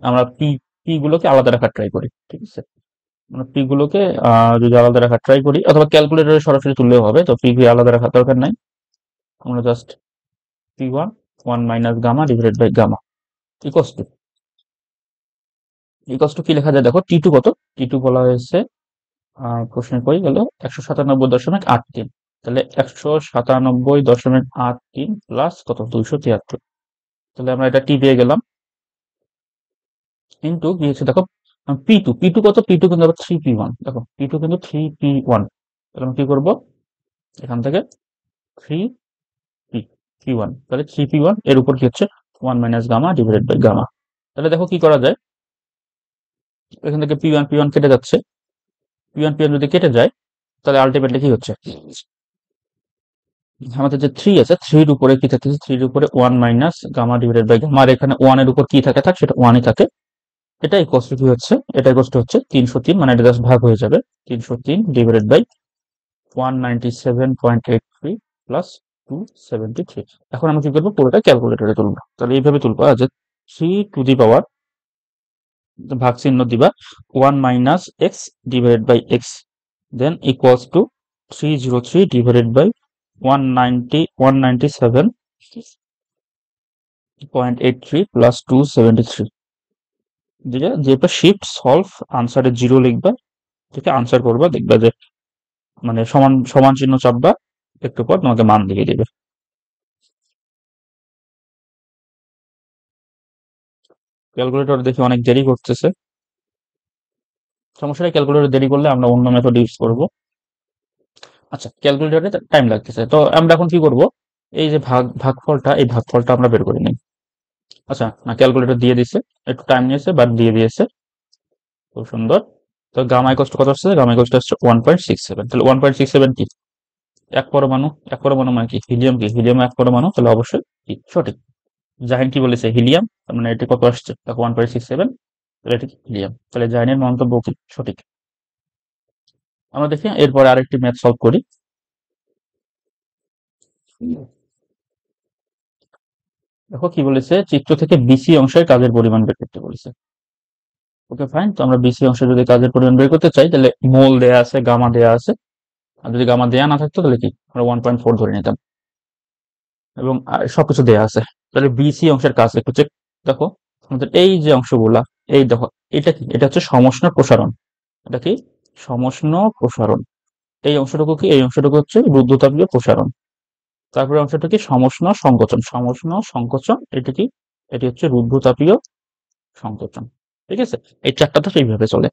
আমরা পি পি গুলোকে আলাদা রাখার ট্রাই করি। ঠিক আছে, আমরা পি গুলোকে যদি আলাদা রাখার ট্রাই করি, অথবা ক্যালকুলেটরে সরাসরি তুললেও হবে। তো পি কে আলাদা রাখার দরকার নাই। আমরা just P1 1 minus gamma divided by gamma equals to equals to কি লেখা যায় দেখো, টি2 কত, টি2 বলা হয়েছে প্রশ্নে কই গেল 197.83, তাহলে 197.83 প্লাস কত 273, তাহলে আমরা এটা টি পেয়ে গেলাম। কিন্তু কি হচ্ছে দেখো, পি টু কত, পি2 কিন্তু আবার 3p1, দেখো পি2 কিন্তু 3p1, তাহলে আমরা কি করব এখান থেকে 3p p1, তাহলে 3p1 এর উপর কি হচ্ছে 1 minus gamma divided by gamma. তাহলে দেখো কি করা যায়, এখান থেকে p1 p1 কেটে যাচ্ছে, p1 p1 যদি কেটে যায় তাহলে আলটিমেটলি কি হচ্ছে আমাদের যে 3 আছে 3 এর উপরে কি থাকতেছে, 3 এর উপরে 1 minus gamma divided by gamma, আর এখানে 1 এর উপর কি থাকে থাক সেটা 1 ই থাকে। এটা ইকুয়ালস টু কি হচ্ছে, এটা ইকুয়ালস টু হচ্ছে 303, মানে এটা জাস্ট ভাগ হয়ে যাবে 303 ডিভাইডেড বাই 197.83 প্লাস 273। এখন আমরা কি করবো, পুরোটা ক্যালকুলেটরে তুলবো, তাহলে এইভাবে তুলবো যে 3 টু দি পাওয়ার ভাগ চিহ্ন দিবা 1 minus X divided by X, then equals to 303 divided by 197.83 plus 273 দিয়ে যেটা শিফট সলভ আনসারে জিরো লিখবা, থেকে আনসার করবা, দেখবা যে মানে সমান সমান চিহ্ন চাপবা, একটু পর তোমাকে মান দিয়ে দেবে। ক্যালকুলেটর দেখি অনেক দেরি করতেছে, সমস্যা নেই, ক্যালকুলেটর দেরি করলে আমরা অন্য মেথড ইউজ করব। আচ্ছা, ক্যালকুলেটরে টাইম লাগতেছে, তো আমরা এখন কি করব, এই যে ভাগফলটা, এই ভাগফলটা আমরা বের করে নিই। আচ্ছা না, ক্যালকুলেটর দিয়ে দিছে, একটু টাইম নিয়েছে বাট দিয়ে দিয়েছে, খুব সুন্দর। তো গামা ইকুয়ালস টু কত আসছে, গামা ইকুয়ালস টু আসছে 1.67, তাহলে 1.67 কি এক পরমাণু, এক পরমাণু মানে কি হিলিয়াম, কি হিলিয়াম এক পরমাণু, তাহলে অবশ্যই কি সঠিক। জাহিন কি বলেছে, হিলিয়াম, তার মানে এটি কত আসছে দেখো 1.67, তাহলে এটি হিলিয়াম, তাহলে জাহিনের মন্তব্য কি সঠিক। আমরা দেখি এরপরে আরেকটি ম্যাথ সলভ করি। দেখো কি বলেছে, চিত্র থেকে বিসি অংশের কাজের পরিমাণ বের করতে বলেছে। ওকে ফাইন, তো আমরা বিসি অংশে যদি কাজের পরিমাণ বের করতে চাই তাহলে মোল দেয়া আছে, গামা দেয়া আছে, আর যদি গামা দেয়া না থাকতো তাহলে কি আমরা 1.4 ধরে নিতাম, এবং সবকিছু দেয়া আছে। তাহলে বিসি অংশের কাজ একটু চেক, দেখো আমাদের এই যে অংশগুলা, এই দেখো এটা কি, এটা হচ্ছে সমষ্ণ প্রসারণ, এটা কি সমষ্ণ প্রসারণ, এই অংশটুকু কি, এই অংশটুকু হচ্ছে রুদ্ধতাপীয় প্রসারণ, তারপরে অংশটা কি সমষ্ণ সংকোচন, সমষ্ণ সংকোচন, এটা কি এটি হচ্ছে রুদ্ধতাপীয় সংকোচন। ঠিক আছে, এই চারটা তো এইভাবে চলে।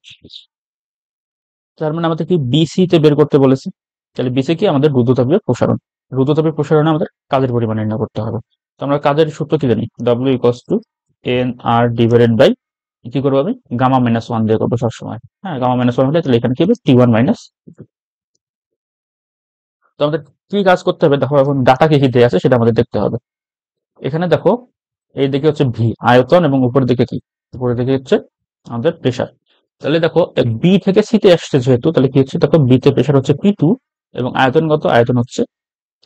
তার মানে আমাদের কি বিসি তে বের করতে বলেছে, তাহলে বিসি কি আমাদের রুদ্ধতাপীয় প্রসারণ, রুদ্ধতাপীয় প্রসারণে আমাদের কাজের পরিমাণ নির্ণয় করতে হবে। তো আমরা কাজের সূত্র কি জানি, W equals to N R divided by কি করবো আমি গামা মাইনাস ওয়ান দিয়ে করবো সবসময়, হ্যাঁ গামা মাইনাস ওয়ান হলে তাহলে এখানে কি হবে টি1 মাইনাস। তো আমাদের কি কাজ করতে হবে দেখো, এখন ডাটা কি কি দেওয়া আছে সেটা আমাদের দেখতে হবে। এখানে দেখো এই দিকে হচ্ছে ভি আয়তন, এবং উপরের দিকে কি, উপরের দিকে হচ্ছে আমাদের প্রেসার। তাহলে দেখো বি থেকে সি তে আসছে যেহেতু, তাহলে কি হচ্ছে দেখো বি তে প্রেসার হচ্ছে পি2, এবং আয়তনগত আয়তন হচ্ছে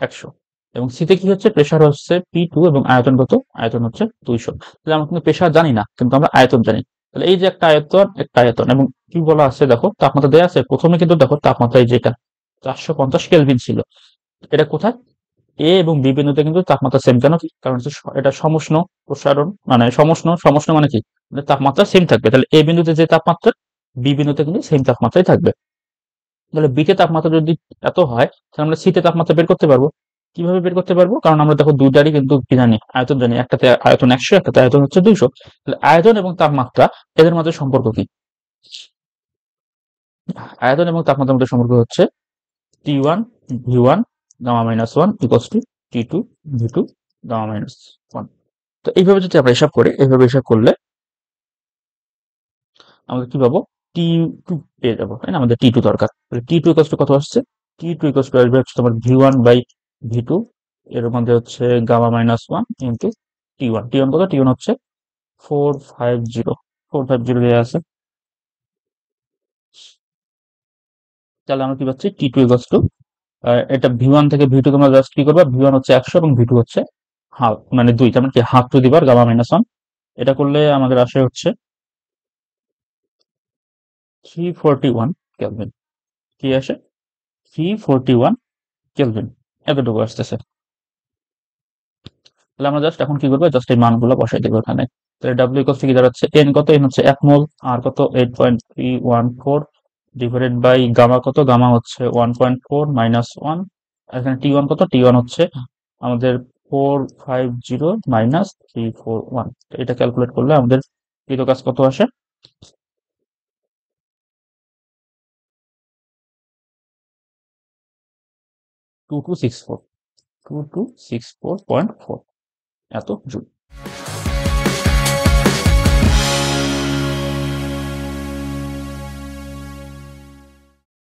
100, এবং সি তে কি হচ্ছে প্রেসার হচ্ছে পি2 এবং আয়তনগত আয়তন হচ্ছে 200। তাহলে আমরা কিন্তু প্রেসার জানি না, কিন্তু আমরা আয়তন জানি। তাহলে এই যে একটা আয়তন, একটা আয়তন, এবং কি বলা আছে দেখো তাপমাত্রা দেওয়া আছে, প্রথমে কিন্তু দেখো তাপমাত্রা এই যেটা 450 কেলভিন ছিল, এটা কোথায় এ এবং বি বিন্দুতে কিন্তু তাপমাত্রা সেম, কেন কি কারণ হচ্ছে এটা সমষ্ণ প্রসারণ, মানে সমষ্ণ, সমষ্ণ মানে কি মানে তাপমাত্রা সেম থাকবে, তাহলে এ বিন্দুতে যে তাপমাত্রা বি বিন্দুতে কিন্তু সেম তাপমাত্রাই থাকবে। তাহলে বি তে তাপমাত্রা যদি এত হয় তাহলে আমরা সি তে তাপমাত্রা বের করতে পারবো। কিভাবে বের করতে পারবো, কারণ আমরা দেখো দুইটারই কিন্তু কি জানি আয়তন জানি, একটাতে আয়তন 100, একটাতে আয়তন হচ্ছে 200, তাহলে আয়তন এবং তাপমাত্রা এদের মধ্যে সম্পর্ক কি, আয়তন এবং তাপমাত্রার মধ্যে সম্পর্ক হচ্ছে T one V one gamma minus one equals to T two V two gamma minus one. তো এইভাবে যদি আমরা হিসাব করি, এইভাবে হিসাব করলে আমাদের কি পাবো, টি2 পেয়ে যাবো, তাই না, আমাদের টি2 দরকার। তাহলে টি2 ইকুয়ালস টু কত আসছে, টি2 ইকুয়ালস টু আসবে হচ্ছে তোমার ভি1 বাই ভি2, এর মধ্যে হচ্ছে গামা মাইনাস ওয়ান ইন্টু টি1, টি1 কত, টি1 হচ্ছে 450 দেওয়া আছে। তাহলে আমরা কি পাচ্ছি টি2 ইকুয়ালস টু, এটা ভি1 থেকে ভি2 তোমরা জাস্ট কি করবা, ভি1 হচ্ছে 100 এবং ভি2 হচ্ছে হাফ, মানে 2, তার মানে কি হাফ টু দিবার গামা মাইনাস ওয়ান, এটা করলে আমাদের আসে হচ্ছে 341 কেলভিন, কি আসে 341 কেলভিন, এতটুকু আসতেছে। তাহলে আমরা জাস্ট এখন কি করবো, জাস্ট এই মানগুলো বসাই দেবো এখানে। তাহলে ডাব্লিউ ইকুয়ালস কি দাঁড়াচ্ছে, এন কত, এন হচ্ছে 1 মোল, আর কত 8.314 ডিভাইডেড বাই গামা কত, গামা হচ্ছে 1.4 মাইনাস 1, এখানে টি ওয়ান কত, টি ওয়ান হচ্ছে আমাদের 450 মাইনাস 341। এটা ক্যালকুলেট করলে আমাদের কৃত কাজ কত আসে, 2264, 2264.4 এত জুল।